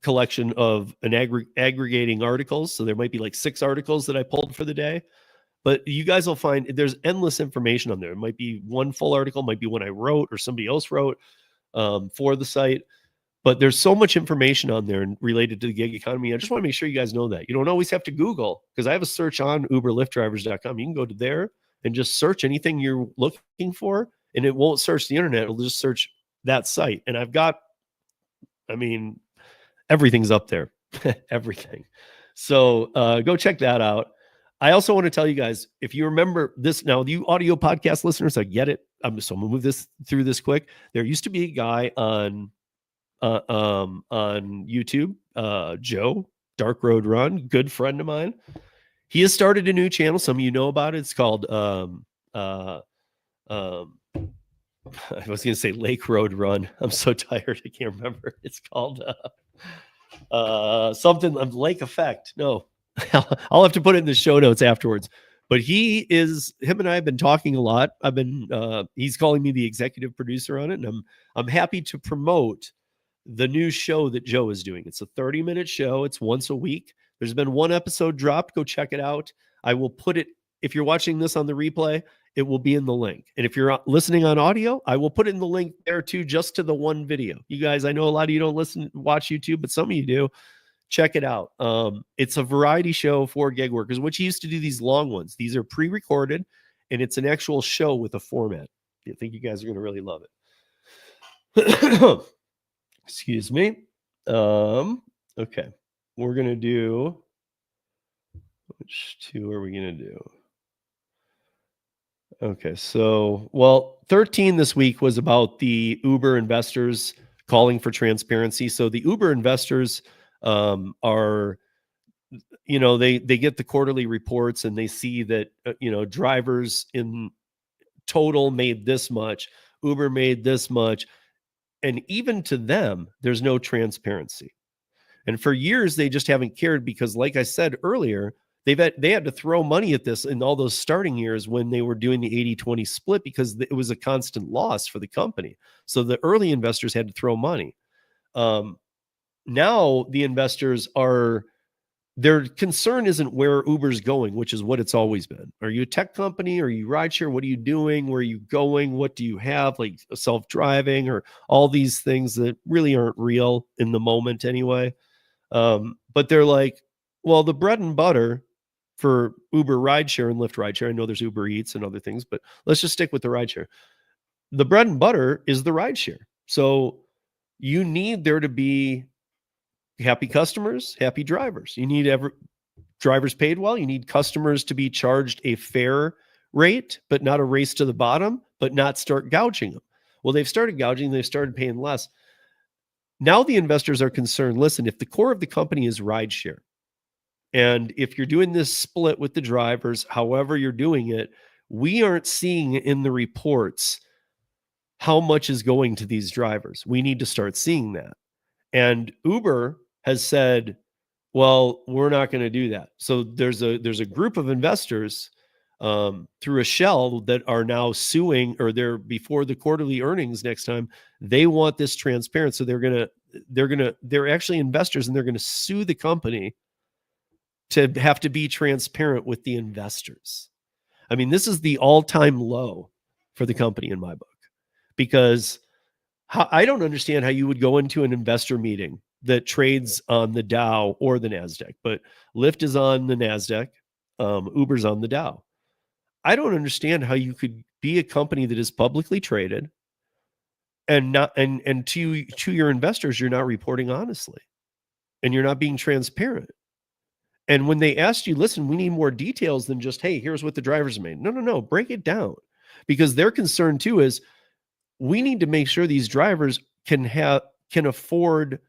collection of aggregating articles. So there might be like 6 articles that I pulled for the day. But you guys will find there's endless information on there. It might be one full article, might be one I wrote or somebody else wrote for the site. But there's so much information on there related to the gig economy. I just want to make sure you guys know that. You don't always have to Google, because I have a search on uberliftdrivers.com. You can go to there and just search anything you're looking for, and it won't search the internet. It'll just search that site. And everything's up there, everything. So go check that out. I also want to tell you guys, if you remember this now, you audio podcast listeners, I get it. So I'm gonna move through this quick. There used to be a guy on YouTube, Joe, Dark Road Run, good friend of mine. He has started a new channel. Some of you know about it. It's called I was going to say Lake Road Run. I'm so tired. I can't remember. It's called something of Lake Effect. No, I'll have to put it in the show notes afterwards. But him and I have been talking a lot. He's calling me the executive producer on it. And I'm happy to promote the new show that Joe is doing. It's a 30-minute show. It's once a week. There's been 1 episode dropped. Go check it out. I will put it, if you're watching this on the replay, it will be in the link. And if you're listening on audio, I will put it in the link there too, just to the one video. You guys, I know a lot of you don't watch YouTube, but some of you do. Check it out. It's a variety show for gig workers, which used to do these long ones. These are pre-recorded, and it's an actual show with a format. I think you guys are going to really love it. Excuse me. Okay. We're going to do, which 2 are we going to do? Okay. So, 13 this week was about the Uber investors calling for transparency. So the Uber investors are, they get the quarterly reports, and they see that, drivers in total made this much, Uber made this much. And even to them, there's no transparency. And for years, they just haven't cared because, like I said earlier, they had to throw money at this in all those starting years when they were doing the 80-20 split, because it was a constant loss for the company. So the early investors had to throw money. Now the investors their concern isn't where Uber's going, which is what it's always been. Are you a tech company? Are you rideshare? What are you doing? Where are you going? What do you have? Like self-driving or all these things that really aren't real in the moment anyway. But they're like, well, the bread and butter for Uber rideshare and Lyft rideshare, I know there's Uber Eats and other things, but let's just stick with the rideshare. The bread and butter is the rideshare. So you need there to be happy customers, happy drivers. You need drivers paid well. You need customers to be charged a fair rate, but not a race to the bottom, but not start gouging them. Well, they've started gouging. They've started paying less. Now the investors are concerned. Listen, if the core of the company is rideshare, and if you're doing this split with the drivers, however you're doing it, we aren't seeing in the reports how much is going to these drivers. We need to start seeing that. And Uber has said, well, we're not going to do that. So there's a group of investors through a shell that are now suing, or they're before the quarterly earnings next time. They want this transparent. So they're actually investors, and they're going to sue the company to have to be transparent with the investors. I mean, this is the all-time low for the company in my book, because I don't understand how you would go into an investor meeting that trades on the Dow or the NASDAQ, but Lyft is on the NASDAQ, Uber's on the Dow. I don't understand how you could be a company that is publicly traded and not and to your investors, you're not reporting honestly, and you're not being transparent. And when they asked you, listen, we need more details than just, hey, here's what the drivers made. No, break it down, because their concern too is we need to make sure these drivers can afford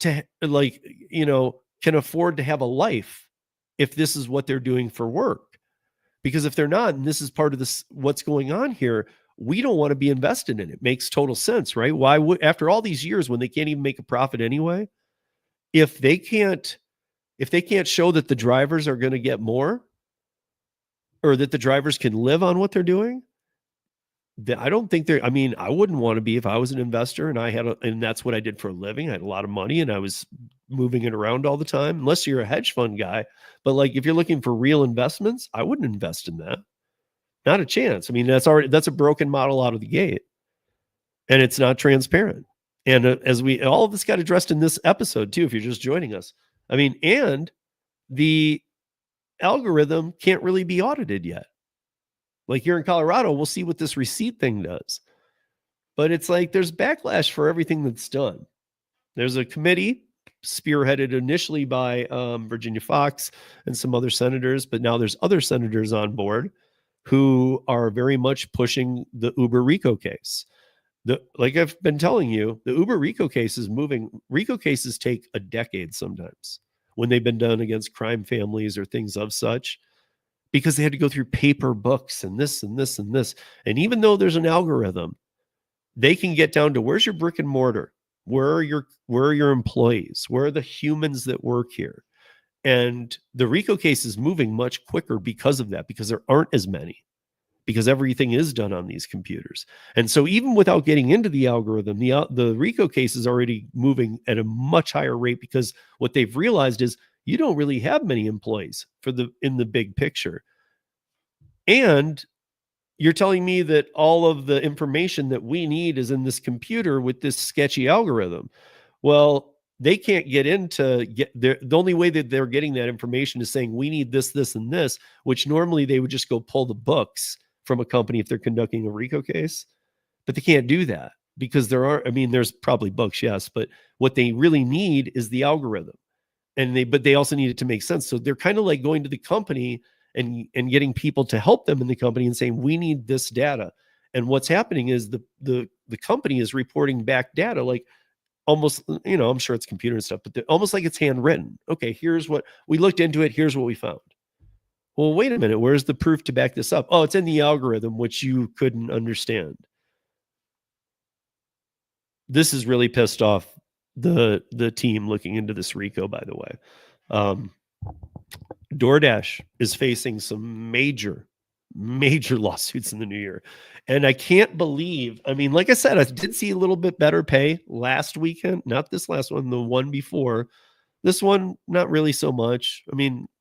to, like, can afford to have a life if this is what they're doing for work. Because if they're not, and this is part of this, what's going on here, we don't want to be invested in it. Makes total sense, right? Why would, after all these years when they can't even make a profit anyway, if they can't show that the drivers are going to get more, or that the drivers can live on what they're doing, I don't think I mean, I wouldn't want to be, if I was an investor and and that's what I did for a living. I had a lot of money and I was moving it around all the time, unless you're a hedge fund guy. But like, if you're looking for real investments, I wouldn't invest in that. Not a chance. I mean, that's a broken model out of the gate, and it's not transparent. And all of this got addressed in this episode too, if you're just joining us. I mean, and the algorithm can't really be audited yet. Like here in Colorado, we'll see what this receipt thing does. But it's like there's backlash for everything that's done. There's a committee spearheaded initially by Virginia Fox and some other senators, but now there's other senators on board who are very much pushing the Uber RICO case. Like I've been telling you, the Uber RICO case is moving. RICO cases take a decade sometimes when they've been done against crime families or things of such, because they had to go through paper books and this and this and this. And even though there's an algorithm, they can get down to, where's your brick and mortar? Where are your employees? Where are the humans that work here? And the RICO case is moving much quicker because of that, because there aren't as many, because everything is done on these computers. And so even without getting into the algorithm, the RICO case is already moving at a much higher rate, because what they've realized is you don't really have many employees in the big picture. And you're telling me that all of the information that we need is in this computer with this sketchy algorithm. Well, they can't get the only way that they're getting that information is saying we need this, this, and this, which normally they would just go pull the books from a company if they're conducting a RICO case. But they can't do that, because there's probably books, yes, but what they really need is the algorithm. But they also need it to make sense. So they're kind of like going to the company and getting people to help them in the company and saying, we need this data. And what's happening is the company is reporting back data, like almost, I'm sure it's computer and stuff, but almost like it's handwritten. Okay, here's what we looked into it. Here's what we found. Well, wait a minute. Where's the proof to back this up? Oh, it's in the algorithm, which you couldn't understand. This has really pissed off the team looking into this RICO, by the way. DoorDash is facing some major lawsuits in the new year. And I can't believe, like I said, I did see a little bit better pay last weekend, not this last one, the one before. This one, not really so much.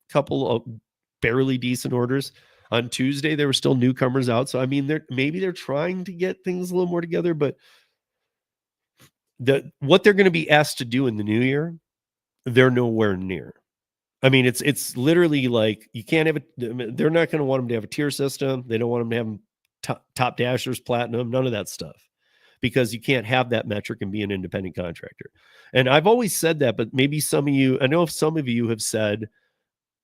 Couple of barely decent orders. On Tuesday, there were still newcomers out. So, maybe they're trying to get things a little more together, but what they're going to be asked to do in the new year, they're nowhere near. It's literally like you can't have they're not going to want them to have a tier system. They don't want them to have top dashers, platinum, none of that stuff, because you can't have that metric and be an independent contractor. And I've always said that, but maybe some of you have said,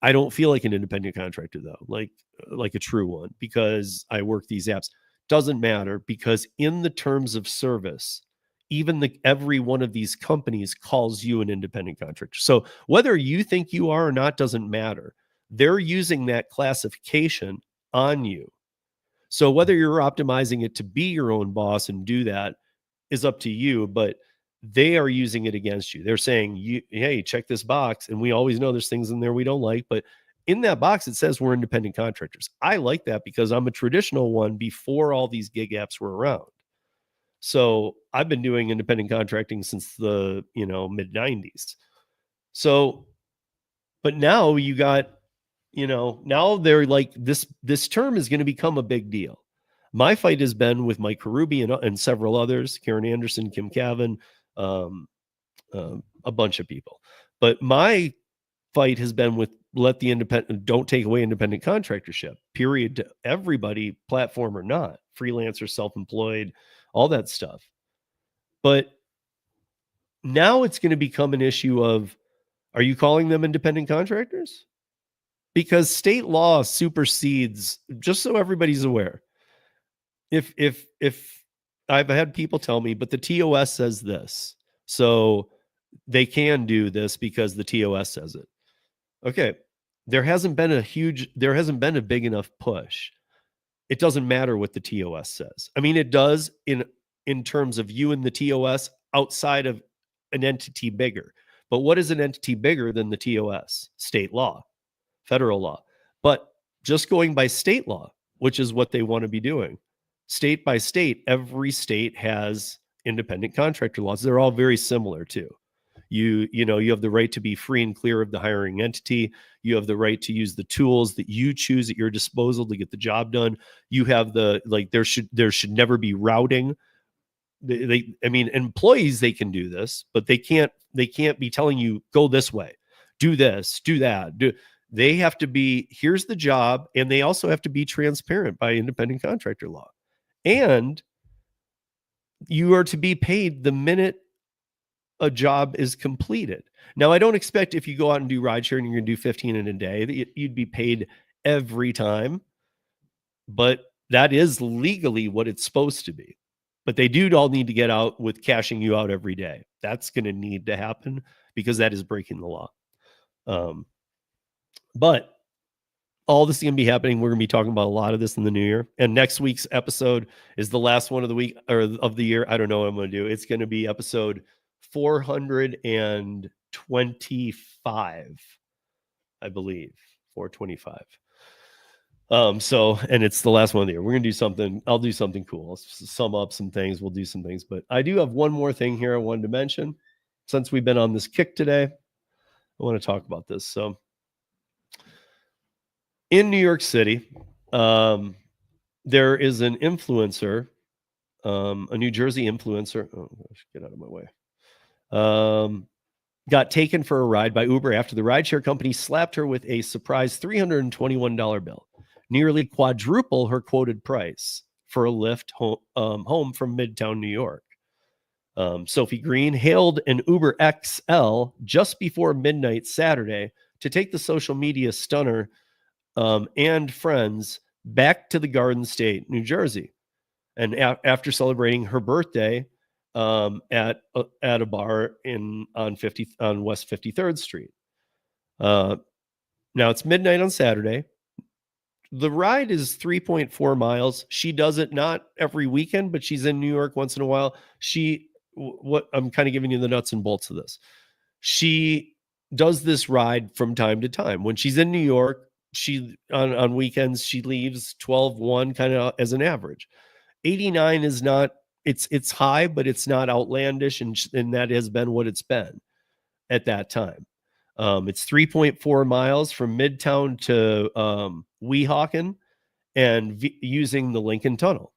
I don't feel like an independent contractor though, like a true one, because I work these apps. Doesn't matter, because in the terms of service, even every one of these companies calls you an independent contractor. So whether you think you are or not doesn't matter. They're using that classification on you. So whether you're optimizing it to be your own boss and do that is up to you, but they are using it against you. They're saying, hey, check this box. And we always know there's things in there we don't like, but in that box, it says we're independent contractors. I like that because I'm a traditional one before all these gig apps were around. So I've been doing independent contracting since the, mid 90s. So, but now you got, now they're like, this term is going to become a big deal. My fight has been with Mike Karubi and several others, Karen Anderson, Kim Cavan, a bunch of people. But my fight has been with don't take away independent contractorship, period, to everybody, platform or not, freelancer, self-employed, all that stuff. But now it's going to become an issue of, are you calling them independent contractors? Because state law supersedes, just so everybody's aware. If I've had people tell me, but the TOS says this, so they can do this because the TOS says it. Okay. There hasn't been a big enough push. It doesn't matter what the TOS says. I mean, it does in terms of you and the TOS outside of an entity bigger. But what is an entity bigger than the TOS? State law, federal law. But just going by state law, which is what they want to be doing, state by state, every state has independent contractor laws. They're all very similar too. You have the right to be free and clear of the hiring entity. You have the right to use the tools that you choose at your disposal to get the job done. You have there should never be routing. Employees, they can do this, but they can't be telling you, go this way, do this, do that. They have to be, here's the job. And they also have to be transparent by independent contractor law. And you are to be paid the minute a job is completed. Now, I don't expect if you go out and do rideshare and you're going to do 15 in a day, that you'd be paid every time, but that is legally what it's supposed to be. But they do all need to get out with cashing you out every day. That's going to need to happen because that is breaking the law. But all this is going to be happening. We're going to be talking about a lot of this in the new year. And next week's episode is the last one of the week or of the year. I don't know what I'm going to do. It's going to be episode 425, I believe. 425. And it's the last one of the year. We're going to do something. I'll do something cool. I'll sum up some things. We'll do some things. But I do have one more thing here I wanted to mention. Since we've been on this kick today, I want to talk about this. So in New York City, there is an influencer, a New Jersey influencer. Oh gosh, get out of my way. Got taken for a ride by Uber after the rideshare company slapped her with a surprise $321 bill, nearly quadruple her quoted price for a Lyft home from Midtown New York. Sophie Green hailed an Uber XL just before midnight Saturday to take the social media stunner and friends back to the Garden State, New Jersey. And after celebrating her birthday at a bar on West 53rd Street. Now it's midnight on Saturday. The ride is 3.4 miles. She does it not every weekend, but she's in New York once in a while. I'm kind of giving you the nuts and bolts of this. She does this ride from time to time. When she's in New York, on weekends, she leaves 12-1 kind of as an average. 89 is not, it's high, but it's not outlandish. And that has been what it's been at that time. It's 3.4 miles from Midtown to Weehawken and using the Lincoln Tunnel.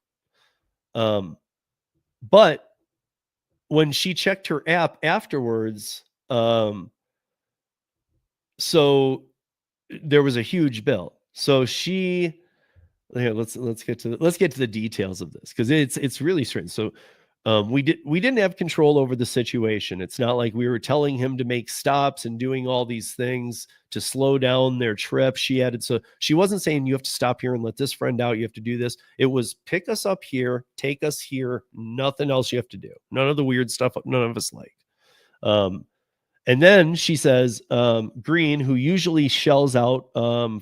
But when she checked her app afterwards, so there was a huge bill. So let's get to the details of this because it's really strange. So we didn't have control over the situation. It's not like we were telling him to make stops and doing all these things to slow down their trip. She wasn't saying you have to stop here and let this friend out. You have to do this. It was pick us up here, take us here. Nothing else you have to do. None of the weird stuff none of us liked. And then she says, Green, who usually shells out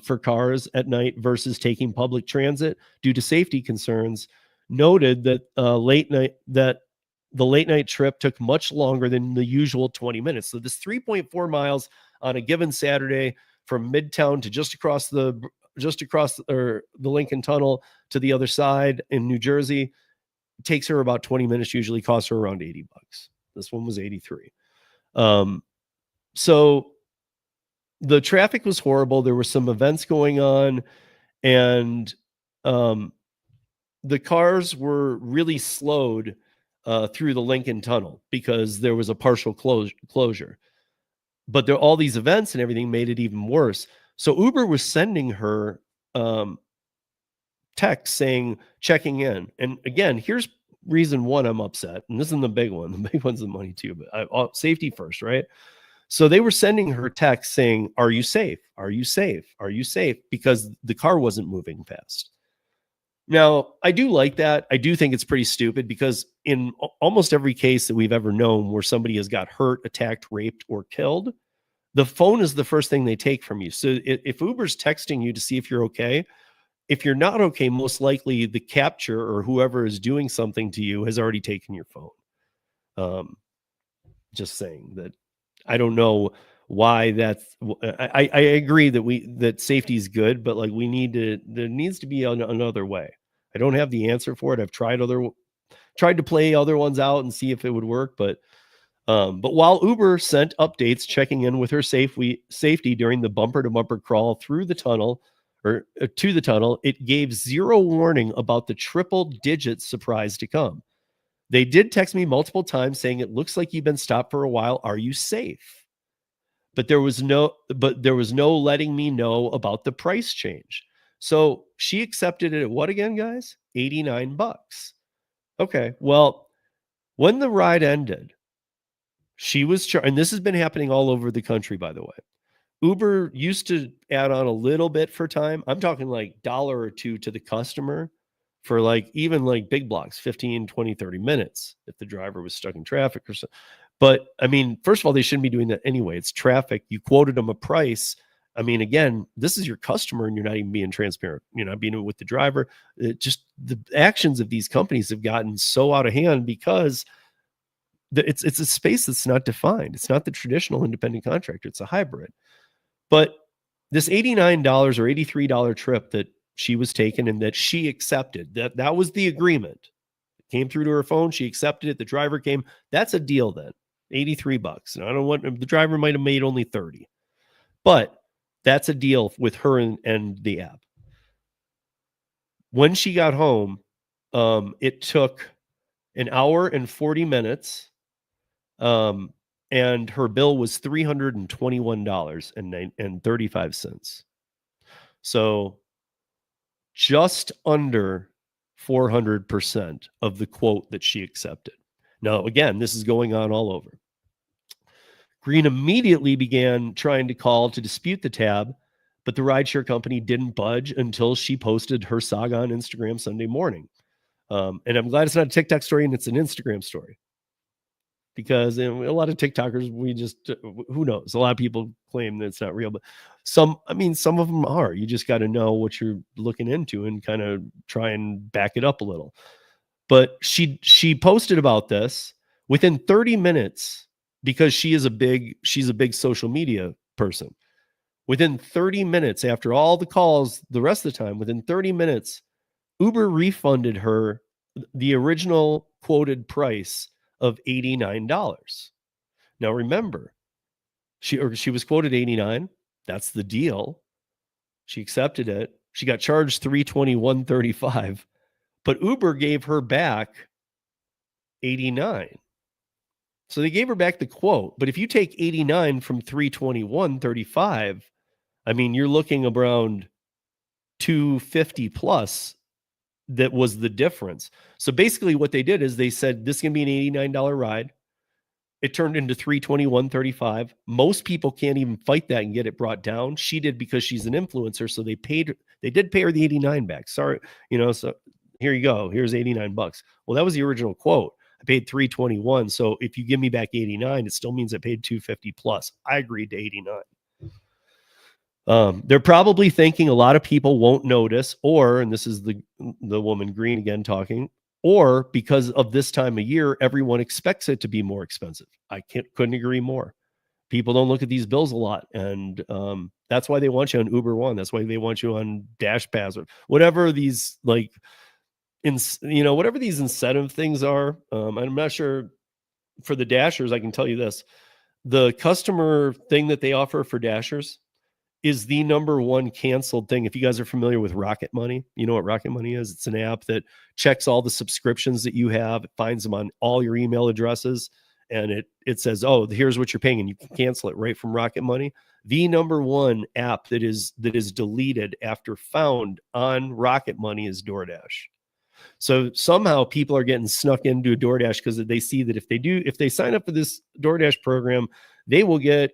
for cars at night versus taking public transit due to safety concerns, noted that the late night trip took much longer than the usual 20 minutes. So this 3.4 miles on a given Saturday from Midtown to just across the Lincoln Tunnel to the other side in New Jersey takes her about 20 minutes, usually costs her around $80. This one was 83. So the traffic was horrible. There were some events going on, and the cars were really slowed through the Lincoln Tunnel because there was a partial closure. But all these events and everything made it even worse. So Uber was sending her text saying, checking in. And again, here's reason one I'm upset. And this isn't the big one. The big one's the money too, but safety first, right? So they were sending her text saying, are you safe? Are you safe? Are you safe? Because the car wasn't moving fast. Now, I do like that. I do think it's pretty stupid because in almost every case that we've ever known where somebody has got hurt, attacked, raped, or killed, the phone is the first thing they take from you. So if Uber's texting you to see if you're okay, if you're not okay, most likely the capture or whoever is doing something to you has already taken your phone. Just saying that. I don't know why that's. I agree that safety is good, but like there needs to be another way. I don't have the answer for it. I've tried to play other ones out and see if it would work, but while Uber sent updates checking in with her safety during the bumper to bumper crawl through the tunnel or to the tunnel, it gave zero warning about the triple digit surprise to come. They did text me multiple times saying, it looks like you've been stopped for a while. Are you safe? But there was no letting me know about the price change. So she accepted it at what again, guys? $89. Okay. Well, when the ride ended, she was and this has been happening all over the country, by the way. Uber used to add on a little bit for time. I'm talking like $1 or $2 to the customer for like even like big blocks, 15, 20, 30 minutes if the driver was stuck in traffic or so. But I mean, first of all, they shouldn't be doing that anyway. It's traffic. You quoted them a price. I mean, again, this is your customer and you're not even being transparent. You're not being with the driver. Just the actions of these companies have gotten so out of hand because it's a space that's not defined. It's not the traditional independent contractor. It's a hybrid. But this $89 or $83 trip that she was taken and that she accepted, that was the agreement. It came through to her phone. She accepted it. The driver came. That's a deal then. $83. And I don't want the driver might have made only 30, but that's a deal with her and the app. When she got home, it took an hour and 40 minutes. And her bill was $321.35. So just under 400% of the quote that she accepted. Now, again, this is going on all over. Green immediately began trying to call to dispute the tab, but the rideshare company didn't budge until she posted her saga on Instagram Sunday morning. And I'm glad it's not a TikTok story and it's an Instagram story. Because a lot of TikTokers, who knows? A lot of people claim that it's not real, but some of them are. You just got to know what you're looking into and kind of try and back it up a little. But she posted about this within 30 minutes because she's a big social media person. Within 30 minutes after all the calls, the rest of the time, within 30 minutes, Uber refunded her the original quoted price of $89. Now remember, she was quoted $89. That's the deal. She accepted it. She got charged $321.35, but Uber gave her back $89. So they gave her back the quote. But if you take 89 from 321.35, I mean, you're looking around 250 plus. That was the difference. So basically what they did is they said, this is going to be an $89 ride. It turned into $321.35. Most people can't even fight that and get it brought down. She did because she's an influencer. So they did pay her the $89 back. Sorry. So here you go. Here's $89. Well, that was the original quote. I paid $321. So if you give me back $89, it still means I paid $250 plus. I agreed to $89. They're probably thinking a lot of people won't notice, or, and this is the woman Green again talking, or because of this time of year, everyone expects it to be more expensive. I couldn't agree more. People don't look at these bills a lot, and that's why they want you on Uber One. That's why they want you on Dash Pass or whatever these whatever these incentive things are. I'm not sure for the Dashers. I can tell you this: the customer thing that they offer for Dashers is the number one canceled thing. If you guys are familiar with Rocket Money, you know what Rocket Money is? It's an app that checks all the subscriptions that you have. It finds them on all your email addresses, and it says, oh, here's what you're paying, and you can cancel it right from Rocket Money. The number one app that is deleted after found on Rocket Money is DoorDash. So somehow people are getting snuck into DoorDash because they see that if they sign up for this DoorDash program, they will get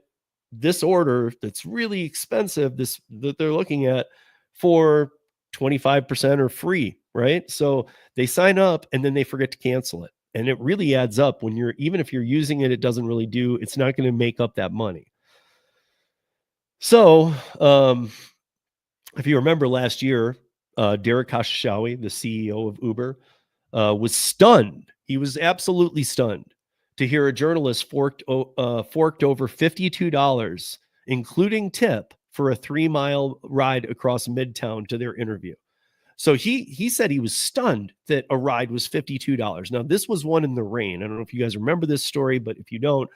this order that's really expensive, that they're looking at, for 25% or free, right? So they sign up and then they forget to cancel it. And it really adds up when even if you're using it, it doesn't really it's not going to make up that money. So if you remember last year, Derek Khosrowshahi, the CEO of Uber, was stunned. He was absolutely stunned to hear a journalist forked over $52, including tip, for a 3-mile ride across Midtown to their interview. So he said he was stunned that a ride was $52. Now, this was one in the rain. I don't know if you guys remember this story, but if you don't,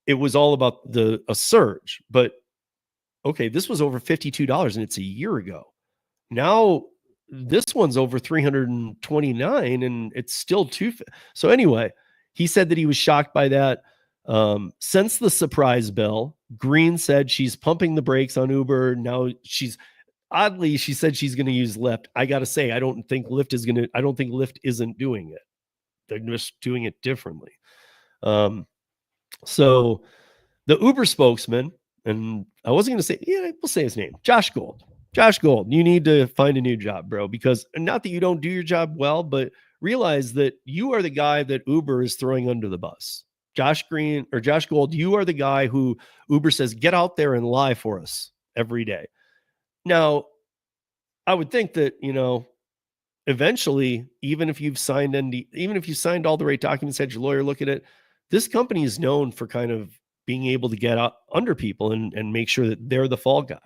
it was all about a surge. But okay, this was over $52 and it's a year ago. Now this one's over $329 and it's still so anyway, he said that he was shocked by that. Since the surprise bill, Green said she's pumping the brakes on Uber. Now she said she's going to use Lyft. I got to say, I don't think Lyft isn't doing it. They're just doing it differently. So the Uber spokesman, and I wasn't going to say, we'll say his name, Josh Gold, you need to find a new job, bro, because not that you don't do your job well, but realize that you are the guy that Uber is throwing under the bus. Josh Gold, you are the guy who Uber says, get out there and lie for us every day. Now, I would think that, eventually, even if you've signed all the right documents, had your lawyer look at it, this company is known for kind of being able to get out under people and make sure that they're the fall guy.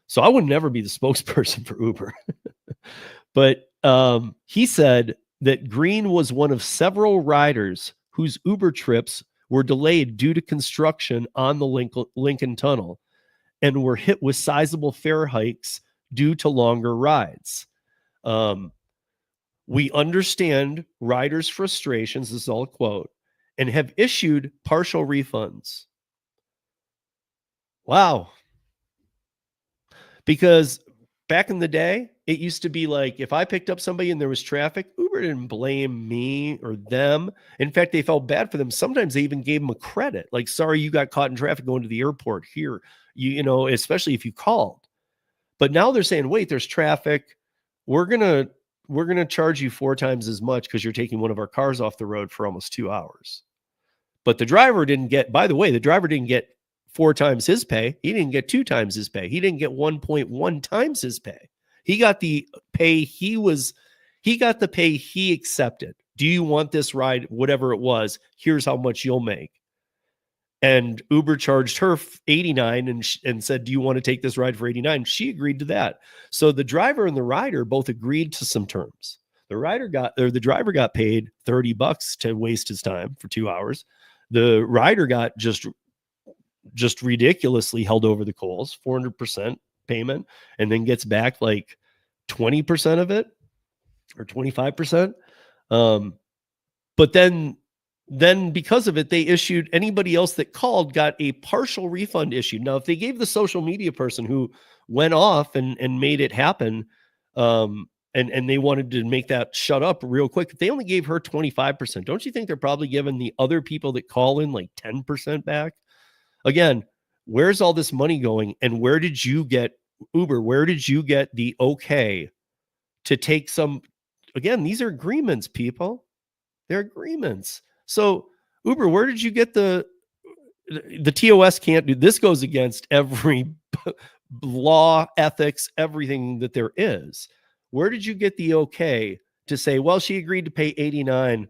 So I would never be the spokesperson for Uber. But he said that Green was one of several riders whose Uber trips were delayed due to construction on the Lincoln Tunnel and were hit with sizable fare hikes due to longer rides. We understand riders' frustrations, this is all a quote, and have issued partial refunds. Wow. Because back in the day, it used to be like, if I picked up somebody and there was traffic, Uber didn't blame me or them. In fact, they felt bad for them. Sometimes they even gave them a credit. Like, sorry, you got caught in traffic going to the airport here, especially if you called. But now they're saying, wait, there's traffic. We're going to charge you 4 times as much because you're taking one of our cars off the road for almost 2 hours. But the driver didn't get 4 times his pay. He didn't get 2 times his pay. He didn't get 1.1 times his pay. He got the pay he accepted. Do you want this ride? Whatever it was, here's how much you'll make. And Uber charged her $89 and said, do you want to take this ride for $89? She agreed to that. So the driver and the rider both agreed to some terms. The driver got paid $30 to waste his time for 2 hours. The rider got just ridiculously held over the coals, 400% payment, and then gets back like 20% of it or 25%. But then because of it, they issued anybody else that called got a partial refund issued. Now, if they gave the social media person who went off and made it happen, and they wanted to make that shut up real quick, if they only gave her 25%, don't you think they're probably giving the other people that call in like 10% back? Again, where's all this money going? And where did you get Uber? Where did you get the okay to take some? Again, these are agreements, people. They're agreements. So Uber, where did you get the TOS can't do this? Goes against every law, ethics, everything that there is. Where did you get the okay to say, well, she agreed to pay 89,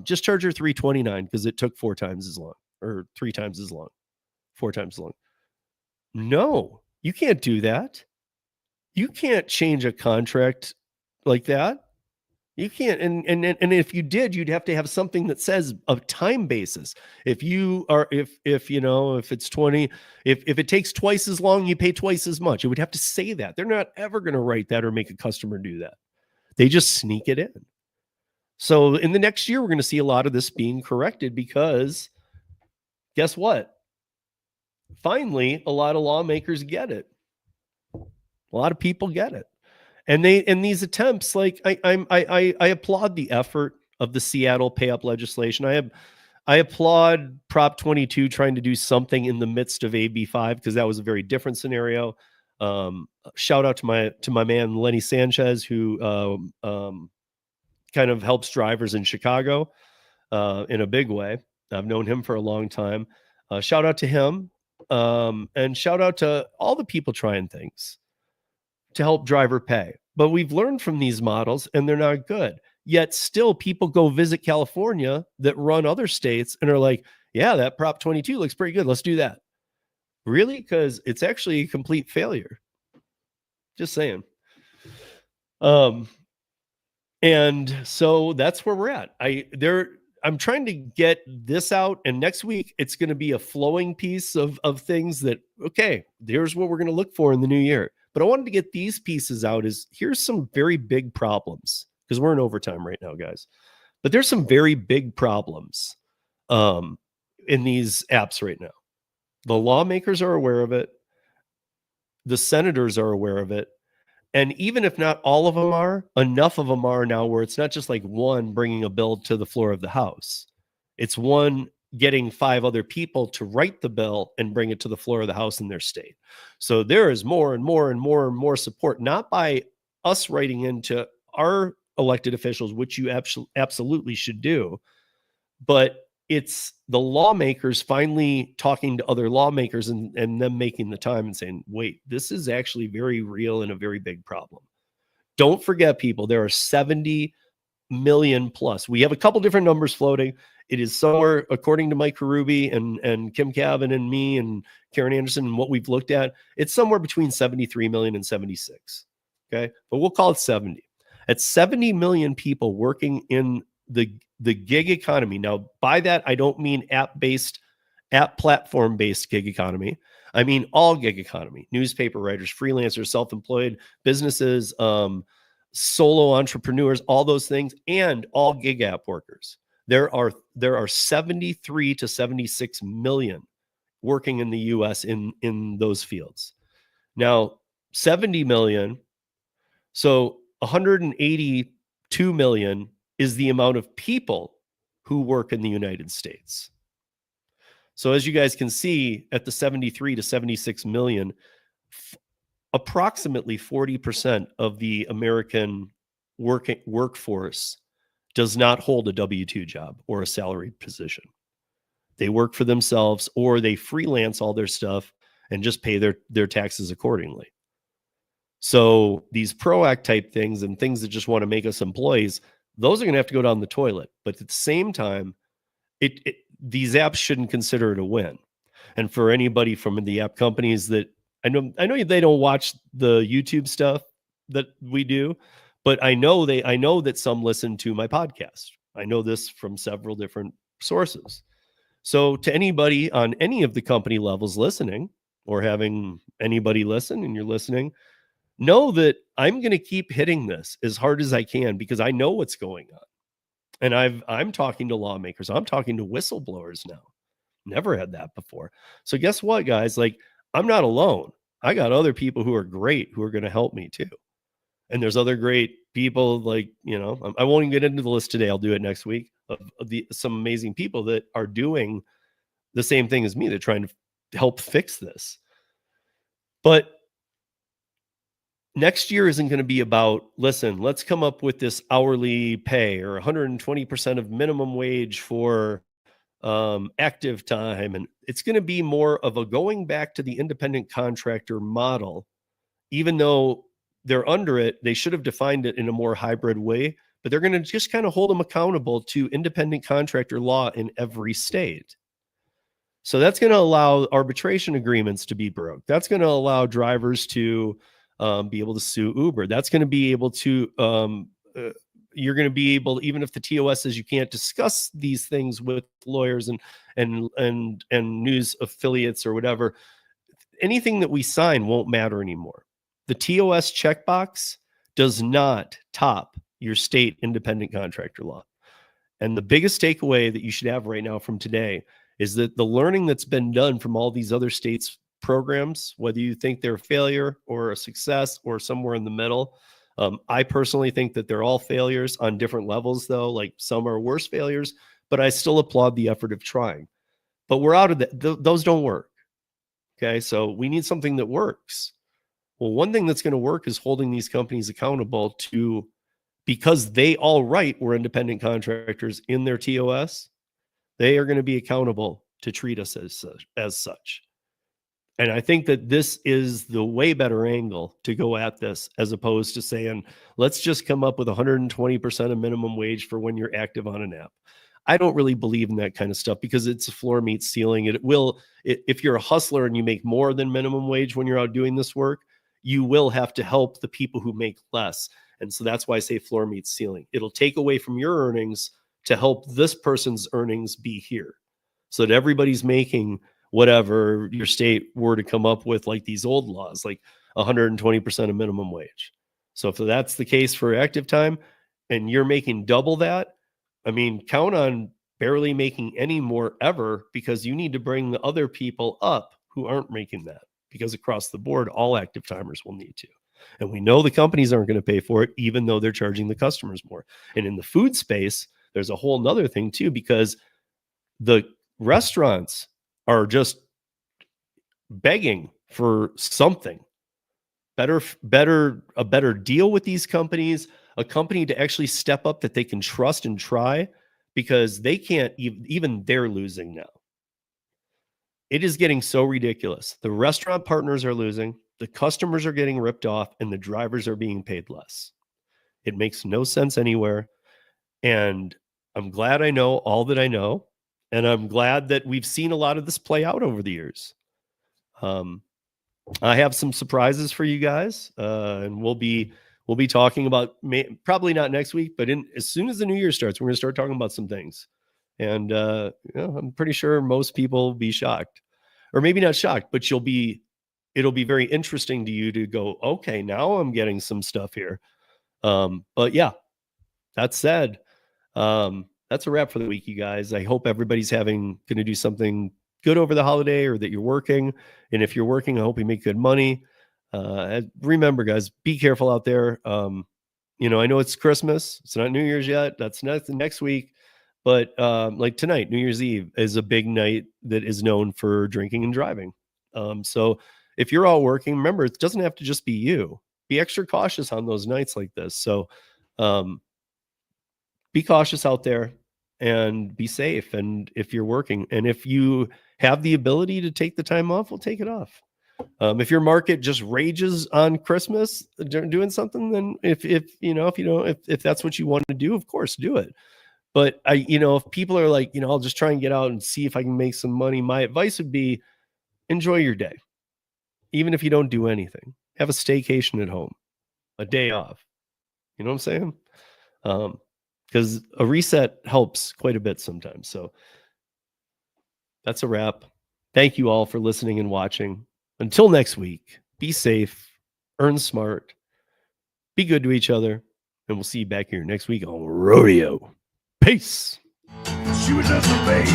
just charge her 329 because it took 4 times as long, or 3 times as long, 4 times as long? No, you can't do that. You can't change a contract like that. You can't, and if you did, you'd have to have something that says a time basis. If you are, if you know, if it's 20, if it takes twice as long, you pay twice as much. It would have to say that. They're not ever going to write that or make a customer do that. They just sneak it in. So in the next year, we're going to see a lot of this being corrected because guess what? Finally, a lot of lawmakers get it. A lot of people get it. And these attempts, like I applaud the effort of the Seattle pay up legislation. I applaud Prop 22 trying to do something in the midst of AB 5 because that was a very different scenario. Shout out to my man Lenny Sanchez, who kind of helps drivers in Chicago in a big way. I've known him for a long time. Shout out to him, and shout out to all the people trying things to help driver pay. But we've learned from these models and they're not good. Yet still people go visit California that run other states and are like, yeah, that Prop 22 looks pretty good. Let's do that. Really? Because it's actually a complete failure. Just saying. And so that's where we're at. I'm trying to get this out, and next week it's going to be a flowing piece of things that, okay, here's what we're going to look for in the new year. But I wanted to get these pieces out. Here's some very big problems, because we're in overtime right now, guys. But there's some very big problems in these apps right now. The lawmakers are aware of it. The senators are aware of it. And even if not all of them are, enough of them are now where it's not just like one bringing a bill to the floor of the House. It's one getting 5 other people to write the bill and bring it to the floor of the House in their state. So there is more and more and more and more support, not by us writing into our elected officials, which you absolutely should do, but it's the lawmakers finally talking to other lawmakers and them making the time and saying, wait, this is actually very real and a very big problem. Don't forget, people, there are 70 million plus. We have a couple different numbers floating. It is somewhere, according to Mike Karubi and Kim Cavan and me and Karen Anderson and what we've looked at, it's somewhere between 73 million and 76. Okay. But we'll call it 70. At 70 million people working in the gig economy. Now, by that, I don't mean app platform-based gig economy. I mean all gig economy, newspaper writers, freelancers, self-employed businesses, solo entrepreneurs, all those things, and all gig app workers. There are 73 to 76 million working in the US in those fields. Now, 70 million, so 182 million is the amount of people who work in the United States. So as you guys can see, at the 73 to 76 million, approximately 40% of the American workforce does not hold a W-2 job or a salaried position. They work for themselves or they freelance all their stuff and just pay their taxes accordingly. So these PROACT type things and things that just want to make us employees, those are going to have to go down the toilet. But at the same time, these apps shouldn't consider it a win. And for anybody from the app companies that I know they don't watch the YouTube stuff that we do, but I know that some listen to my podcast. I know this from several different sources. So to anybody on any of the company levels listening or having anybody listen and you're listening, know that I'm going to keep hitting this as hard as I can because I know what's going on. And I'm talking to lawmakers. I'm talking to whistleblowers now. Never had that before. So guess what, guys? Like, I'm not alone. I got other people who are great who are going to help me too. And there's other great people like, I won't even get into the list today. I'll do it next week of some amazing people that are doing the same thing as me. They're trying to help fix this. But next year isn't going to be about, listen, let's come up with this hourly pay or 120% of minimum wage for active time. And it's going to be more of a going back to the independent contractor model. Even though they're under it, they should have defined it in a more hybrid way, but they're going to just kind of hold them accountable to independent contractor law in every state. So that's going to allow arbitration agreements to be broke. That's going to allow drivers to be able to sue Uber. That's going to be able to, you're going to be able, even if the TOS says you can't discuss these things with lawyers and news affiliates or whatever, anything that we sign won't matter anymore. The TOS checkbox does not top your state independent contractor law. And the biggest takeaway that you should have right now from today is that the learning that's been done from all these other states' programs, whether you think they're a failure or a success or somewhere in the middle, I personally think that they're all failures on different levels, though. Like some are worse failures, but I still applaud the effort of trying. But we're out of that. Those don't work. Okay, so we need something that works. Well, one thing that's going to work is holding these companies accountable to, because they all write we're independent contractors in their TOS, they are going to be accountable to treat us as such. And I think that this is the way better angle to go at this, as opposed to saying, let's just come up with 120% of minimum wage for when you're active on an app. I don't really believe in that kind of stuff because it's a floor meets ceiling. If you're a hustler and you make more than minimum wage when you're out doing this work, you will have to help the people who make less. And so that's why I say floor meets ceiling. It'll take away from your earnings to help this person's earnings be here, so that everybody's making whatever your state were to come up with, like these old laws, like 120% of minimum wage. So if that's the case for active time and you're making double that, I mean, count on barely making any more ever, because you need to bring the other people up who aren't making that, because across the board, all active timers will need to. And we know the companies aren't going to pay for it, even though they're charging the customers more. And in the food space, there's a whole nother thing too, because the restaurants are just begging for something better, a better deal with these companies, a company to actually step up that they can trust and try, because they can't even they're losing now. It is getting so ridiculous. The restaurant partners are losing, the customers are getting ripped off, and the drivers are being paid less. It makes no sense anywhere. And I'm glad I know all that I know. And I'm glad that we've seen a lot of this play out over the years. I have some surprises for you guys, and we'll be talking about, probably not next week, but as soon as the new year starts, we're going to start talking about some things. And I'm pretty sure most people will be shocked, or maybe not shocked, but it'll be very interesting to you to go, okay, now I'm getting some stuff here. But yeah, that said, that's a wrap for the week, you guys. I hope everybody's going to do something good over the holiday, or that you're working. And if you're working, I hope you make good money. Remember, guys, be careful out there. I know it's Christmas. It's not New Year's yet. That's next week. But like tonight, New Year's Eve is a big night that is known for drinking and driving. So if you're all working, remember, it doesn't have to just be you. Be extra cautious on those nights like this. So be cautious out there and be safe. And if you're working, and if you have the ability to take the time off, we'll take it off. If your market just rages on Christmas doing something, then if that's what you want to do, of course, do it. But if people are like, I'll just try and get out and see if I can make some money, my advice would be, enjoy your day. Even if you don't do anything, have a staycation at home, a day off. You know what I'm saying? Because a reset helps quite a bit sometimes. So that's a wrap. Thank you all for listening and watching. Until next week, be safe, earn smart, be good to each other, and we'll see you back here next week on Rodeo. Peace. She was just a baby.